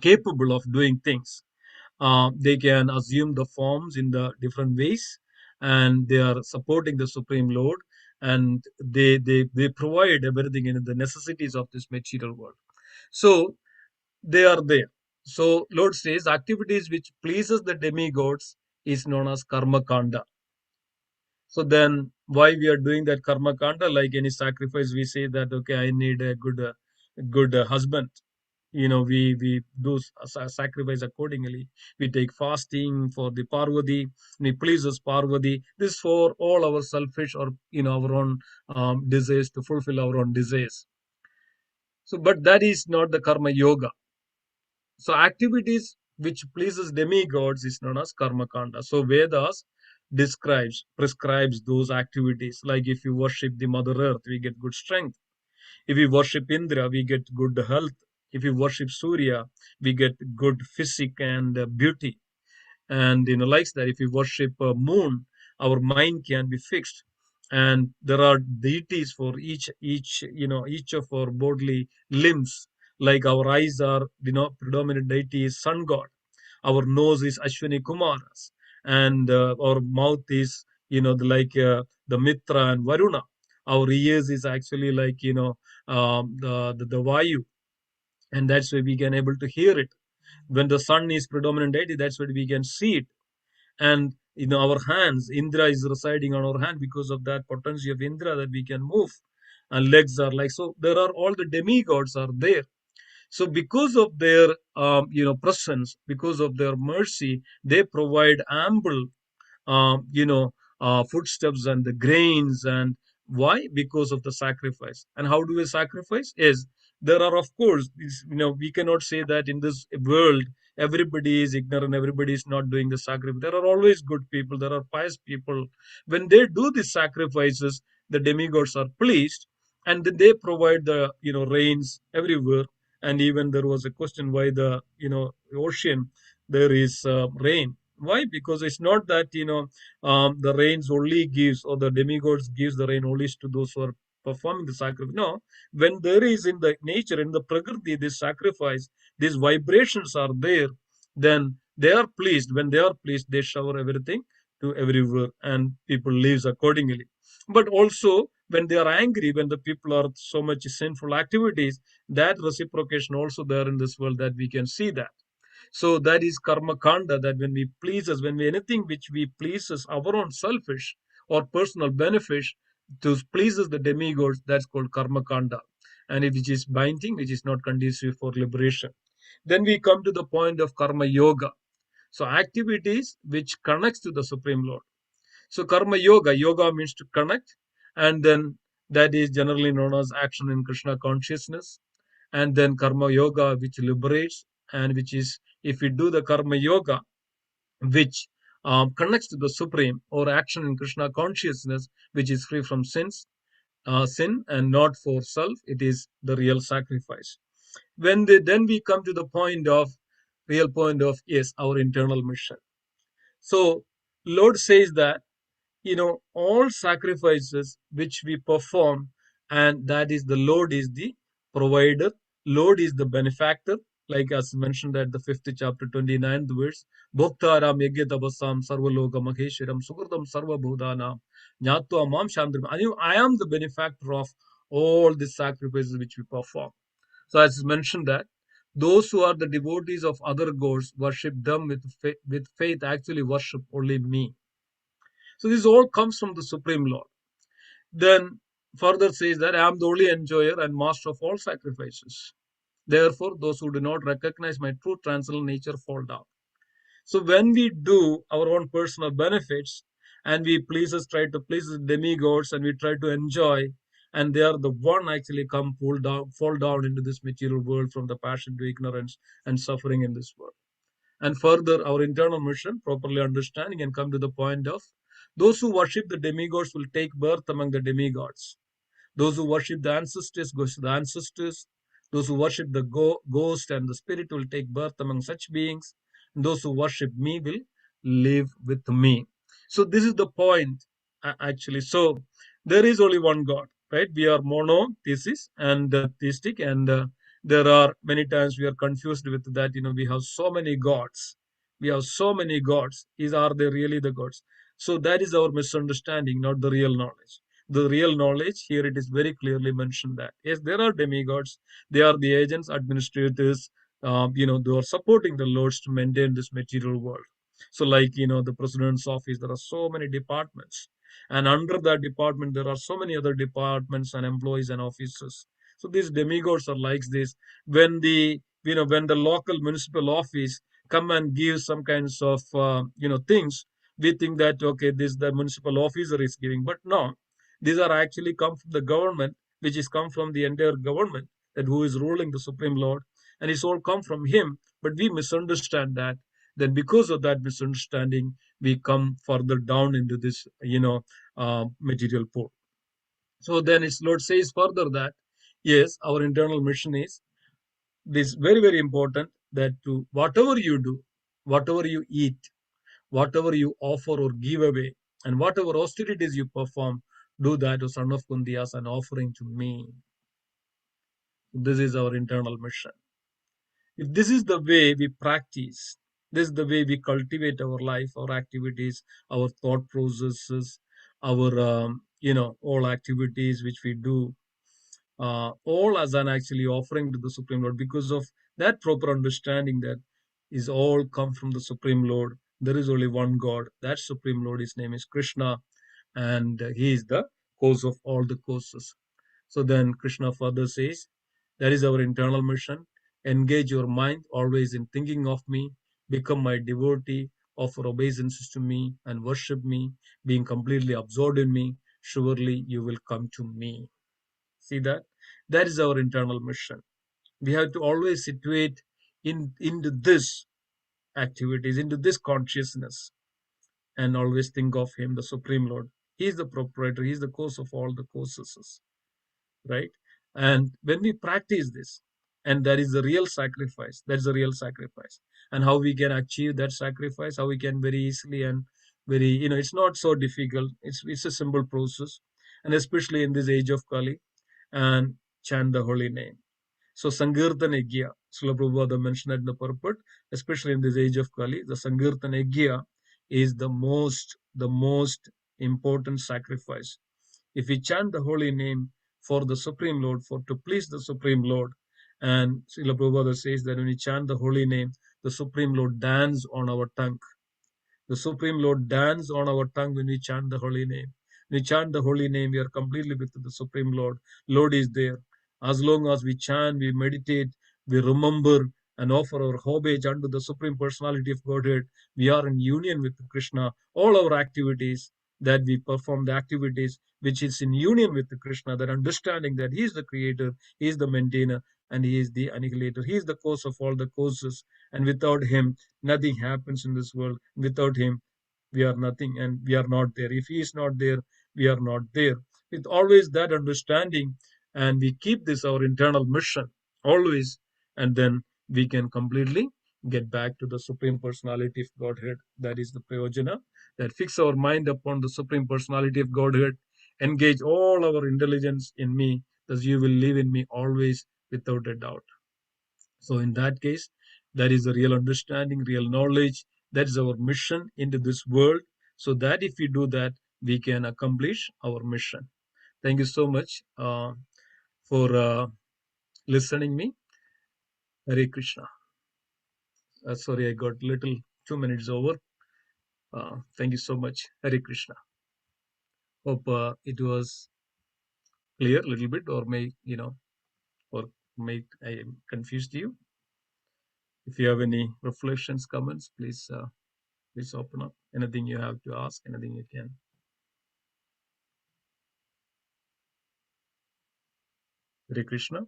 capable of doing things. They can assume the forms in the different ways, and they are supporting the Supreme Lord, and they provide everything in the necessities of this material world. So they are there. So Lord says activities which pleases the demigods is known as karma kanda. So then why we are doing that karma kanda? Like any sacrifice, we say that, okay, I need a good husband. We do sacrifice accordingly. We take fasting for the Parvati. We pleases Parvati. This for all our selfish or our own desires, to fulfill our own desires. So, but that is not the karma yoga. So activities which pleases demigods is known as karma kanda. So Vedas prescribes those activities. Like if you worship the Mother Earth, we get good strength. If we worship Indra, we get good health. If we worship Surya, we get good physique and beauty. And like that, if we worship moon, our mind can be fixed. And there are deities for each of our bodily limbs. Like our eyes are, predominant deity is sun god. Our nose is Ashwini Kumaras, and our mouth is, the Mitra and Varuna. Our ears is actually like, the Vayu, and that's why we can able to hear it. When the sun is predominant deity, that's why we can see it. And our hands, Indra is residing on our hand. Because of that potency of Indra, that we can move, and legs are like, so there are all the demigods are there. So because of their presence, because of their mercy, they provide ample footsteps and the grains. And why? Because of the sacrifice. And how do we sacrifice? Is there are, of course, we cannot say that in this world everybody is ignorant, everybody is not doing the sacrifice. There are always good people, there are pious people. When they do these sacrifices, the demigods are pleased, and then they provide the rains everywhere. And even there was a question why the ocean there is rain. Why? Because it's not that, the rains only gives, or the demigods gives the rain only to those who are performing the sacrifice. No, when there is in the nature, in the prakriti, this sacrifice, these vibrations are there, then they are pleased. When they are pleased, they shower everything to everywhere, and people lives accordingly. But also, when they are angry, when the people are so much sinful activities, that reciprocation also there in this world, that we can see that. So that is karma kanda, that when we please us, when we anything which we pleases our own selfish or personal benefit to pleases the demigods, that's called karma kanda, and which is binding, which is not conducive for liberation. Then we come to the point of karma yoga. So activities which connects to the Supreme Lord. So karma yoga, yoga means to connect, and then that is generally known as action in Krishna consciousness. And then karma yoga, which liberates, and which is, if we do the karma yoga, which connects to the Supreme, or action in Krishna consciousness, which is free from sin and not for self, it is the real sacrifice. Then we come to the real point of, yes, our internal mission. So Lord says that, all sacrifices which we perform, and that is the Lord is the provider, Lord is the benefactor, like as mentioned at the 5th chapter 29th verse, bhoktaram yajnatabasam sarvaloka maheshwaram sukritam sarvabhudanam jnatva mam shandrim. I am the benefactor of all the sacrifices which we perform. So as mentioned that those who are the devotees of other gods worship them with faith, actually worship only me. So this all comes from the Supreme Lord. Then further says that I am the only enjoyer and master of all sacrifices. Therefore, those who do not recognize my true transcendental nature fall down. So when we do our own personal benefits, and we try to please the demigods, and we try to enjoy, and they are the one actually fall down into this material world, from the passion to ignorance and suffering in this world. And further, our internal mission, properly understanding and come to the point of, those who worship the demigods will take birth among the demigods. Those who worship the ancestors goes to the ancestors. Those who worship the ghost and the spirit will take birth among such beings. And those who worship me will live with me. So this is the point, actually. So there is only one God, right? We are monotheistic and theistic, and there are many times we are confused with that. We have so many gods. We have so many gods. Are they really the gods? So that is our misunderstanding, not the real knowledge. The real knowledge here, it is very clearly mentioned that yes, there are demigods. They are the agents, administrators. They are supporting the lords to maintain this material world. So like, the president's office, there are so many departments, and under that department there are so many other departments and employees and officers. So these demigods are like this. When the local municipal office come and give some kinds of things, we think that okay, this the municipal officer is giving, but no, these are actually come from the government, which is come from the entire government, that who is ruling the Supreme Lord, and it's all come from him. But we misunderstand that. Then because of that misunderstanding, we come further down into this, material pool. So then its Lord says further that, yes, our internal mission is this very, very important, that to whatever you do, whatever you eat, whatever you offer or give away, and whatever austerities you perform, do that, O son of Kundi, as an offering to me. This is our internal mission. If this is the way we practice, this is the way we cultivate our life, our activities, our thought processes, our all activities which we do, all as an actually offering to the Supreme Lord, because of that proper understanding that is all come from the Supreme Lord. There is only one God. That Supreme Lord, his name is Krishna, and he is the cause of all the causes. So then Krishna further says, that is our internal mission. Engage your mind always in thinking of me, become my devotee, offer obeisances to me, and worship me, being completely absorbed in me. Surely you will come to me. See that? That is our internal mission. We have to always situate into this activities, into this consciousness, and always think of him, the Supreme Lord. He is the proprietor, he is the cause of all the causes, right? And when we practice this, And that is the real sacrifice. That's the real sacrifice. And how we can achieve that sacrifice, how we can very easily and very, it's not so difficult. It's a simple process. And especially in this age of Kali, and chant the holy name. So Sankirtan Yajna, Srila Prabhupada mentioned that in the purport, especially in this age of Kali, the Sankirtan Yajna is the most important sacrifice. If we chant the holy name for the Supreme Lord, for to please the Supreme Lord, and Srila Prabhupada says that when we chant the holy name, the Supreme Lord dance on our tongue. The Supreme Lord dance on our tongue when we chant the holy name. When we chant the holy name, we are completely with the Supreme Lord. Lord is there. As long as we chant, we meditate, we remember and offer our homage unto the Supreme Personality of Godhead, we are in union with Krishna. All our activities that we perform, the activities which is in union with Krishna, that understanding that He is the creator, He is the maintainer, and He is the annihilator. He is the cause of all the causes. And without Him, nothing happens in this world. Without Him, we are nothing and we are not there. If He is not there, we are not there. With always that understanding, and we keep this our internal mission always, and then we can completely get back to the Supreme Personality of Godhead. That is the Prayojana, that fix our mind upon the Supreme Personality of Godhead, engage all our intelligence in me, thus you will live in me always without a doubt. So in that case, that is the real understanding, real knowledge. That is our mission into this world. So that if we do that, we can accomplish our mission. Thank you so much for listening me. Hare Krishna. Sorry, I got little 2 minutes over. Thank you so much. Hare Krishna. Hope it was clear a little bit, or may I confused you. If you have any reflections, comments, please open up. Anything you have to ask, anything you can. Hare Krishna.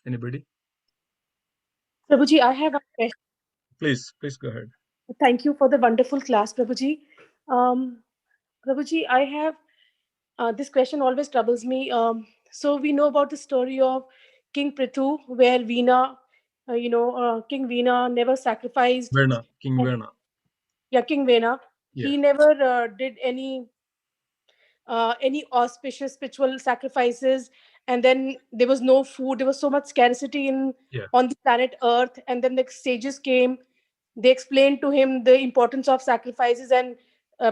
Anybody? Prabhuji, I have a question. Please go ahead. Thank you for the wonderful class, Prabhuji. Prabhuji, I have this question always troubles me. So we know about the story of King Prithu, where Veena, King Veena never sacrificed. Verna, King Verna. Yeah, King Veena. Yeah. He never did any auspicious spiritual sacrifices, and then there was no food. There was so much scarcity on the planet Earth, and then the sages came. They explained to him the importance of sacrifices and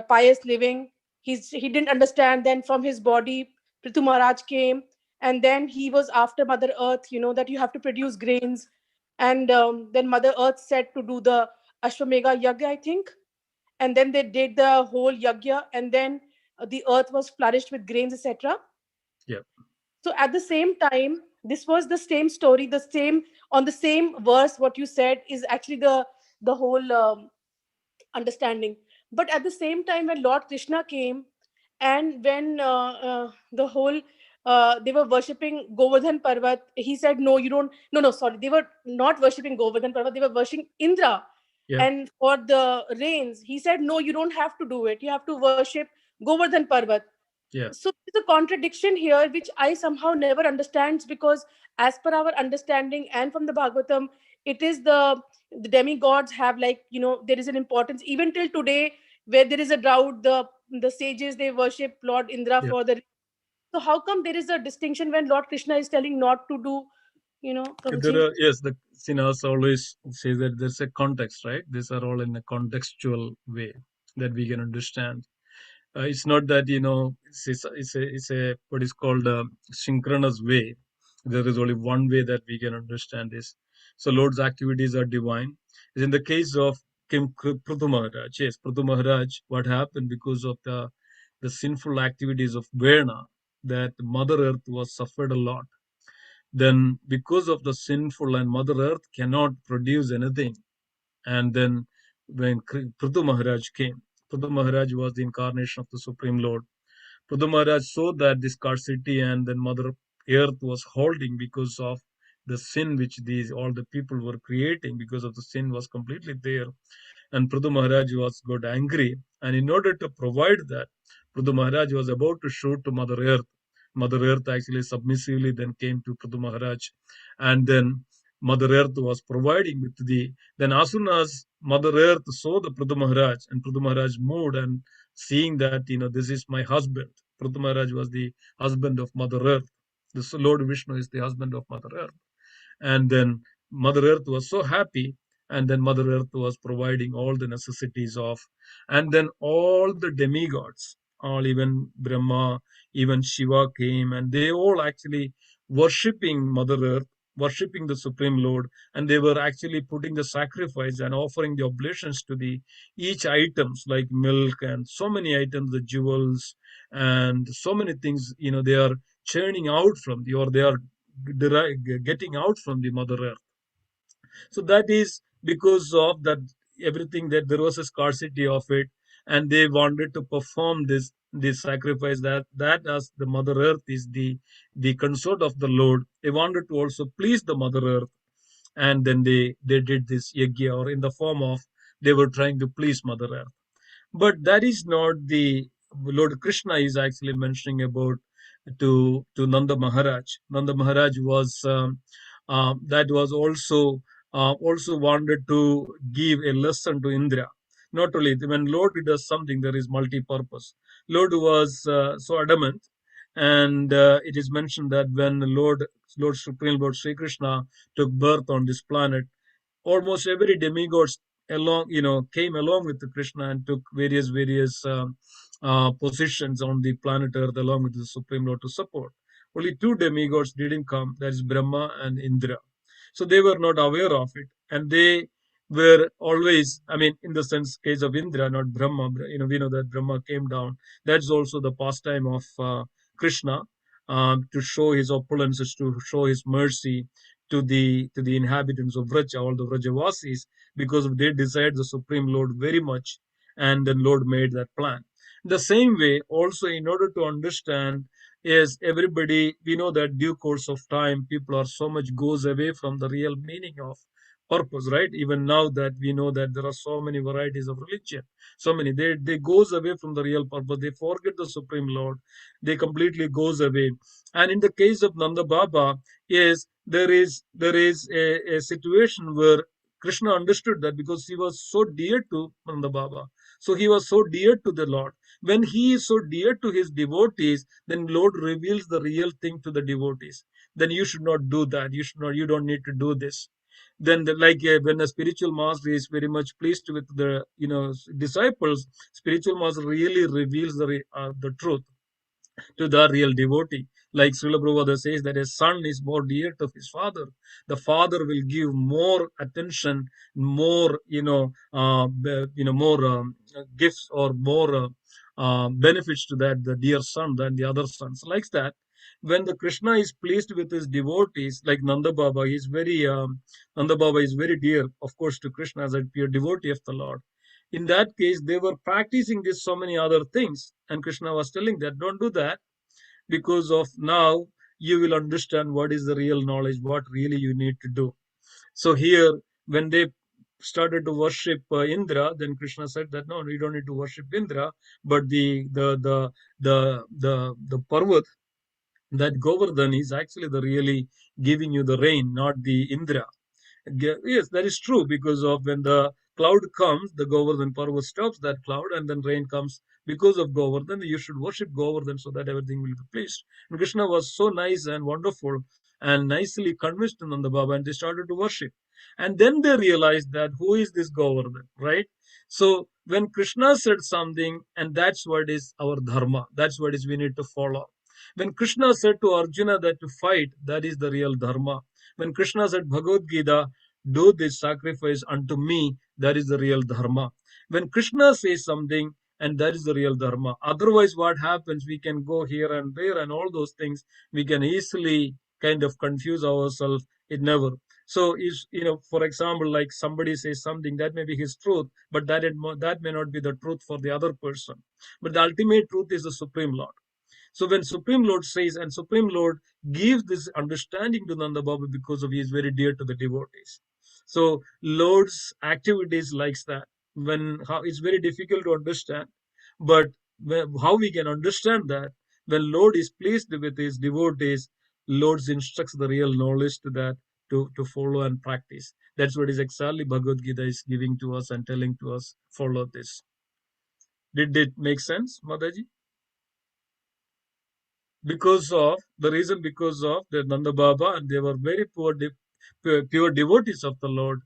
pious living. He didn't understand. Then from his body, Prithu Maharaj came, and then he was after Mother Earth. That you have to produce grains, and then Mother Earth said to do the Ashwamedha Yagya, I think, and then they did the whole yagya, and then the earth was flourished with grains, etc. Yeah. So at the same time, this was the same story, the same on the same verse. What you said is actually the whole understanding. But at the same time, when Lord Krishna came, and when the whole they were worshipping Govardhan Parvat, he said, no, you don't. No, sorry, they were not worshipping Govardhan Parvat. They were worshipping Indra. Yeah. And for the rains, he said, no, you don't have to do it. You have to worship Govardhan Parvat. Yeah. So there's a contradiction here, which I somehow never understands, because as per our understanding and from the Bhagavatam, it is the demigods have, like, there is an importance even till today, where there is a drought, the sages, they worship Lord Indra for the. So how come there is a distinction when Lord Krishna is telling not to do, Prabhuji? Yes, the Sinas always say that there's a context, right? These are all in a contextual way that we can understand. It's not that it's a what is called a synchronous way. There is only one way that we can understand this. So Lord's activities are divine. In the case of King Prithu Maharaj, yes, Prithu Maharaj, what happened because of the sinful activities of Verna, that Mother Earth was suffered a lot. Then because of the sinful, and Mother Earth cannot produce anything. And then when Prithu Maharaj came, Prithu Maharaj was the incarnation of the Supreme Lord. Prithu Maharaj saw that this scarcity, and then Mother Earth was holding because of the sin which all the people were creating, because of the sin was completely there. And Prithu Maharaj got angry, and in order to provide that, Prithu Maharaj was about to show to Mother Earth. Mother Earth actually submissively then came to Prithu Maharaj, and then Mother Earth was providing with the. Then as soon as Mother Earth saw the Prithu Maharaj, and Prithu Maharaj moved and seeing that, this is my husband. Prithu Maharaj was the husband of Mother Earth. This Lord Vishnu is the husband of Mother Earth. And then Mother Earth was so happy, and then Mother Earth was providing all the necessities of, and then all the demigods, all, even Brahma, even Shiva came, and they all actually worshipping Mother Earth, worshipping the Supreme Lord, and they were actually putting the sacrifice and offering the oblations to the each items like milk and so many items, the jewels and so many things, they are churning out from the, or they are getting out from the Mother Earth. So that is because of that, everything, that there was a scarcity of it, and they wanted to perform this sacrifice, that as the Mother Earth is the consort of the Lord, they wanted to also please the Mother Earth, and then they did this yajna, or in the form of, they were trying to please Mother Earth. But that is not the Lord Krishna is actually mentioning about to Nanda Maharaj. Nanda Maharaj was that was also wanted to give a lesson to Indra. Not only when Lord does something, there is multi-purpose. Lord was so adamant, and it is mentioned that when Lord Supreme Lord Sri Krishna took birth on this planet, almost every demigod came along with the Krishna and took various positions on the planet Earth along with the Supreme Lord to support. Only two demigods didn't come, that is Brahma and Indra. So they were not aware of it, and they were always, in the sense case of Indra, not Brahma. We know that Brahma came down. That's also the pastime of Krishna, to show his opulences, to show his mercy to the inhabitants of Vraja, all the Vrajavasis, because they desired the Supreme Lord very much, and then Lord made that plan. The same way, also, in order to understand, is everybody, we know that due course of time, people are so much goes away from the real meaning of purpose, right? Even now that we know that there are so many varieties of religion, so many, they goes away from the real purpose, they forget the Supreme Lord, they completely goes away. And in the case of Nanda Baba, is there is a situation where Krishna understood that, because he was so dear to Nanda Baba, so he was so dear to the Lord. When he is so dear to his devotees, then Lord reveals the real thing to the devotees. Then you should not do that. You don't need to do this. Then, when a spiritual master is very much pleased with the disciples, spiritual master really reveals the truth to the real devotee. Like Srila Prabhupada says that a son is more dear to his father. The father will give more attention, more more gifts, or more benefits to that the dear son than the other sons. Like that, when the Krishna is pleased with his devotees, like Nanda Baba, Nanda Baba is very dear, of course, to Krishna as a pure devotee of the Lord. In that case, they were practicing this so many other things, and Krishna was telling that don't do that, because of now you will understand what is the real knowledge, what really you need to do. So here, when they started to worship Indra, then Krishna said that no, you don't need to worship Indra, but the Parvat, that Govardhan is actually the really giving you the rain, not the Indra. Yes, that is true, because of when the cloud comes, the Govardhan Parvat stops that cloud, and then rain comes because of Govardhan. You should worship Govardhan so that everything will be pleased. And Krishna was so nice and wonderful and nicely convinced Nanda Baba, and they started to worship. And then they realized that who is this Govardhan, right? So when Krishna said something, and that's what is our dharma, that's what is we need to follow. When Krishna said to Arjuna that to fight, that is the real dharma. When Krishna said Bhagavad Gita, do this sacrifice unto me, that is the real dharma. When Krishna says something, and that is the real dharma. Otherwise, what happens, we can go here and there and all those things, we can easily kind of confuse ourselves. It never. So, for example, like somebody says something, that may be his truth, but that may not be the truth for the other person. But the ultimate truth is the Supreme Lord. So when Supreme Lord says, and Supreme Lord gives this understanding to Nanda Baba, because of he is very dear to the devotees. So Lord's activities likes that. How it's very difficult to understand, but how we can understand that, when Lord is pleased with his devotees, Lord instructs the real knowledge to that, to follow and practice. That's what is exactly Bhagavad Gita is giving to us and telling to us, follow this. Did it make sense, Mataji? Because of the Nanda Baba, and they were very pure devotees of the Lord,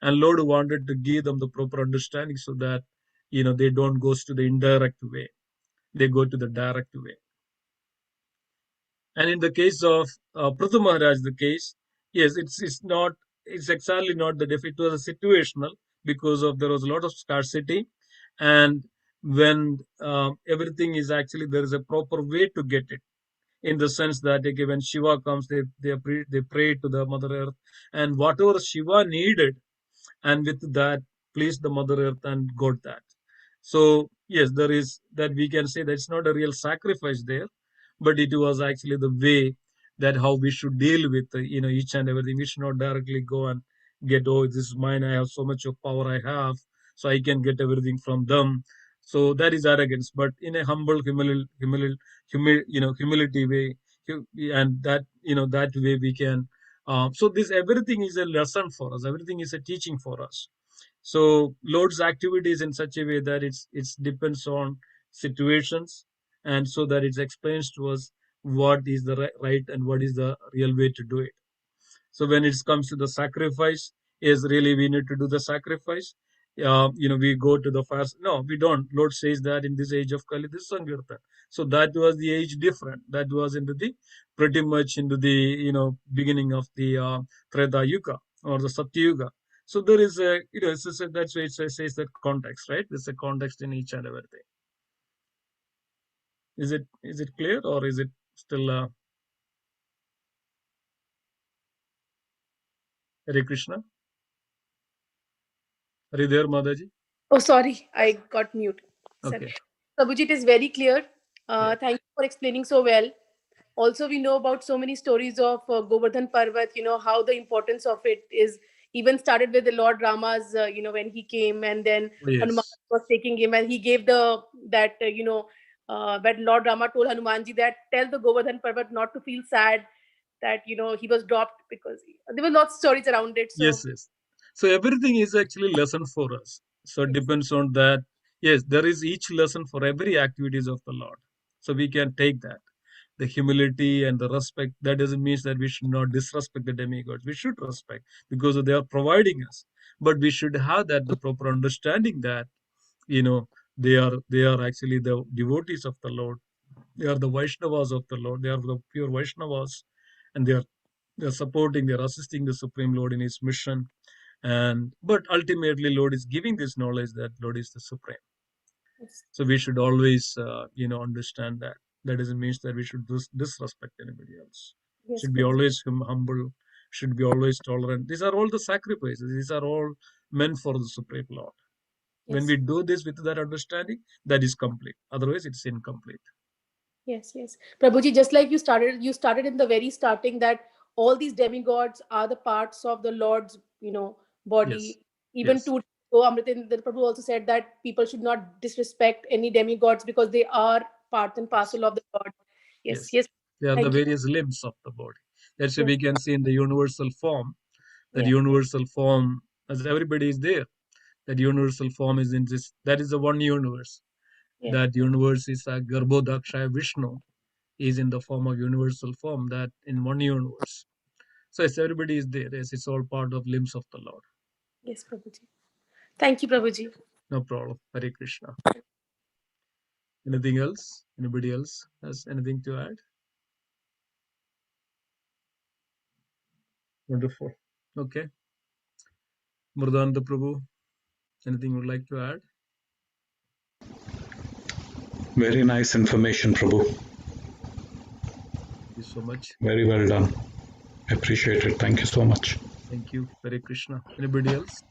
and Lord wanted to give them the proper understanding so that they don't go to the indirect way, they go to the direct way. And in the case of Prithu Maharaj, the case, yes, it's exactly not the it was a situational, because of there was a lot of scarcity, and when everything is actually, there is a proper way to get it, in the sense that, okay, when Shiva comes, they pray to the Mother Earth, and whatever Shiva needed, and with that pleased the Mother Earth and got that. So yes, there is that, we can say that it's not a real sacrifice there, but it was actually the way that how we should deal with each and everything. We should not directly go and get, oh, this is mine, I have so much of power I have, so I can get everything from them. So that is arrogance. But in a humble, humility way, and that way we can. So this everything is a lesson for us. Everything is a teaching for us. So Lord's activity is in such a way that it's depends on situations, and so that it explains to us what is the right and what is the real way to do it. So when it comes to the sacrifice, is really we need to do the sacrifice. We go to the fast. No, we don't. Lord says that in this age of Kali, this Sankirtan. So that was the age different. That was into the pretty much into the beginning of the Treta Yuga or the Satya Yuga. So there is a that's why it says that context, right? There's a context in each and everything. Is it clear, or is it still Hare Krishna? Are you there, Madaji? Oh, sorry, I got mute. Okay. Prabhuji, it is very clear. Yeah. Thank you for explaining so well. Also, we know about so many stories of Govardhan Parvat, how the importance of it is, even started with the Lord Rama's, when he came, and then Oh, Hanuman yes. was taking him, and he gave that Lord Rama told Hanumanji that tell the Govardhan Parvat not to feel sad that, he was dropped, because there were lots of stories around it. So, Yes. So everything is actually lesson for us. So it yes, depends on that. Yes, there is each lesson for every activities of the Lord. So we can take that. The humility and the respect, that doesn't mean that we should not disrespect the demigods. We should respect, because they are providing us. But we should have that the proper understanding that they are actually the devotees of the Lord. They are the Vaishnavas of the Lord. They are the pure Vaishnavas, and they're supporting, they're assisting the Supreme Lord in his mission. And but ultimately Lord is giving this knowledge that Lord is the supreme. yes, So we should always understand that. That doesn't mean that we should disrespect anybody else. yes, Should be Prabhuji. always humble, should be always tolerant. These are all the sacrifices, these are all meant for the Supreme Lord. When Yes. we do this with that understanding, that is complete, otherwise it's incomplete. Yes. Prabhuji, just like you started in the very starting that all these demigods are the parts of the Lord's, Yes. body. Even Yes. 2 days ago, Amritin Prabhu also said that people should not disrespect any demigods because they are part and Yes. parcel of the Lord. Yes, Yes. yes. They are the Thank you. various limbs of the body. That's why Yes, we can see in the universal form, that yeah, universal form, as everybody is there, that universal form is in this, that is the one universe. yeah. That universe is a Garbhodakshaya Vishnu, is in the form of universal form, that in one universe. So yes, everybody is there. Yes, it's all part of limbs of the Lord. Yes, Prabhuji. Thank you, Prabhuji. No problem. Hare Krishna. Anything else? Anybody else has anything to add? Wonderful. Okay. Murdanda Prabhu, anything you would like to add? Very nice information, Prabhu. Thank you so much. Very well done. Appreciate it. Thank you so much. Thank you. Hare Krishna. Anybody else?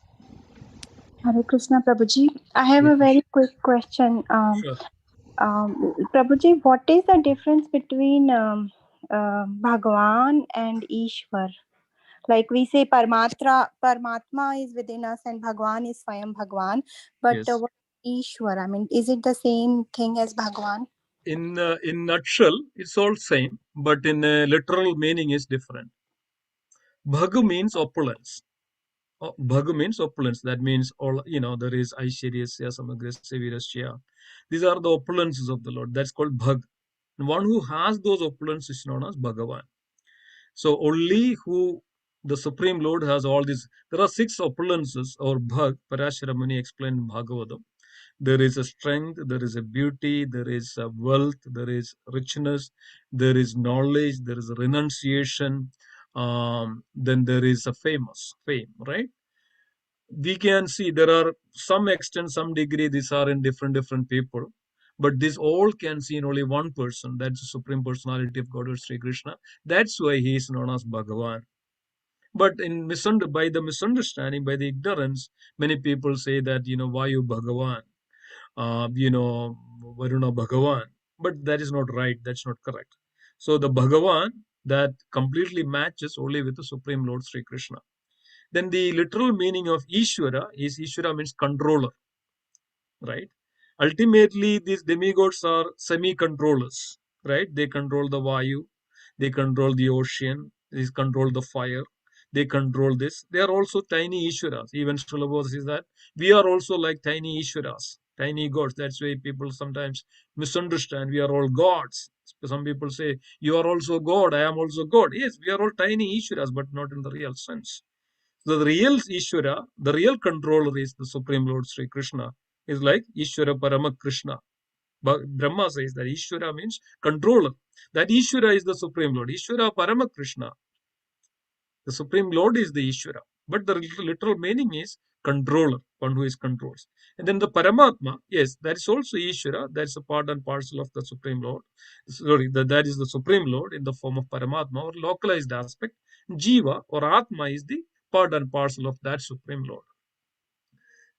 Hare Krishna, Prabhuji. I have Hare a Krishna. very quick question. Sure. Prabhuji, what is the difference between Bhagavan and Ishwar? Like we say, Paramatma is within us and Bhagwan is Swayam Bhagwan. But Yes. what is Ishwar? I mean, is it the same thing as Bhagwan? In nutshell, it's all same, but in literal meaning is different. Bhag means opulence. Bhag means opulence. That means all, there is Aishwaryasya, Samagrasya, Virasya. These are the opulences of the Lord. That's called Bhag. One who has those opulences is known as Bhagavan. So only who the Supreme Lord has all these. There are 6 opulences or Bhag. Parashara Muni explained in Bhagavatam. There is a strength, there is a beauty, there is a wealth, there is richness, there is knowledge, there is a renunciation, then there is a fame, right? We can see there are some extent, some degree, these are in different people, but this all can see in only one person. That's the Supreme Personality of Godhead, Sri Krishna. That's why he is known as Bhagavan. But by the misunderstanding, by the ignorance, many people say that, why you Bhagavan? Varuna Bhagavan. But that is not right. That's not correct. So the Bhagavan that completely matches only with the Supreme Lord Sri Krishna. Then the literal meaning of Ishvara is Ishvara means controller, right? Ultimately, these demigods are semi-controllers, right? They control the Vayu, they control the ocean, they control the fire, they control this. They are also tiny Ishwaras. Even Srila says that we are also like tiny Ishwaras, tiny gods. That's why people sometimes misunderstand. We are all gods. Some people say, you are also God, I am also God. Yes, we are all tiny Ishwaras, but not in the real sense. So the real Ishvara, the real controller is the Supreme Lord Sri Krishna. Is like Ishvara Parama Krishna. But Brahma says that Ishvara means controller. That Ishvara is the Supreme Lord. Ishvara Parama Krishna. The Supreme Lord is the Ishvara. But the literal meaning is controller, one who is controls. And then the Paramatma, yes, that is also Ishvara. That's a part and parcel of the Supreme Lord. Sorry, that is the Supreme Lord in the form of Paramatma or localized aspect. Jiva or Atma is the part and parcel of that Supreme Lord.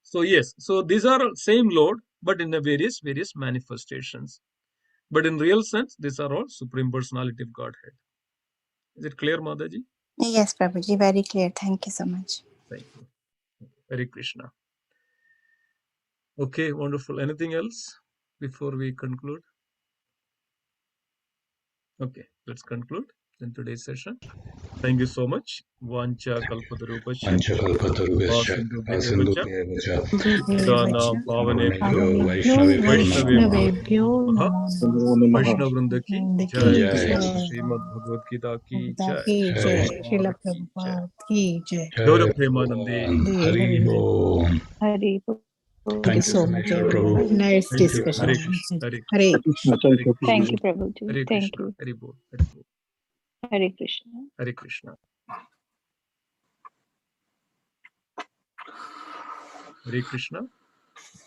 So yes, so these are same Lord, but in a various manifestations. But in real sense, these are all Supreme Personality of Godhead. Is it clear, Mataji? Yes, Prabhuji, very clear. Thank you so much. Thank you. Hare Krishna. Okay, wonderful. Anything else before we conclude? Okay, let's conclude in today's session. Thank you so much. Vancha kalpatarupasya Panchakalpatarubhascha vasindubhyevacha Asindubhyavacha Padana pavanebhyo Vaishnavebhyo Vaishnavebhyo namo namaha. namo Vaishnava Vrinda ki की jai. Jai Srimad Bhagavad Gita ki जय jai. की Srila जय Jai शिला Prabhupada ki jai. Prabhupada की जय Gaura Jai Premanande. Bhagavan Hari Om. Hari Thank you Thank you, so much Simhesvara Prabhu. everyone. Nice Thank you. discussion. Hare Krishna. Hare Hare Krishna. Krishna. Hare Krishna. Thank you, Prabhuji. Hare Thank Krishna. you. Hare Bol. Hare Bol. Hare Krishna. Hare Krishna. Hare Krishna.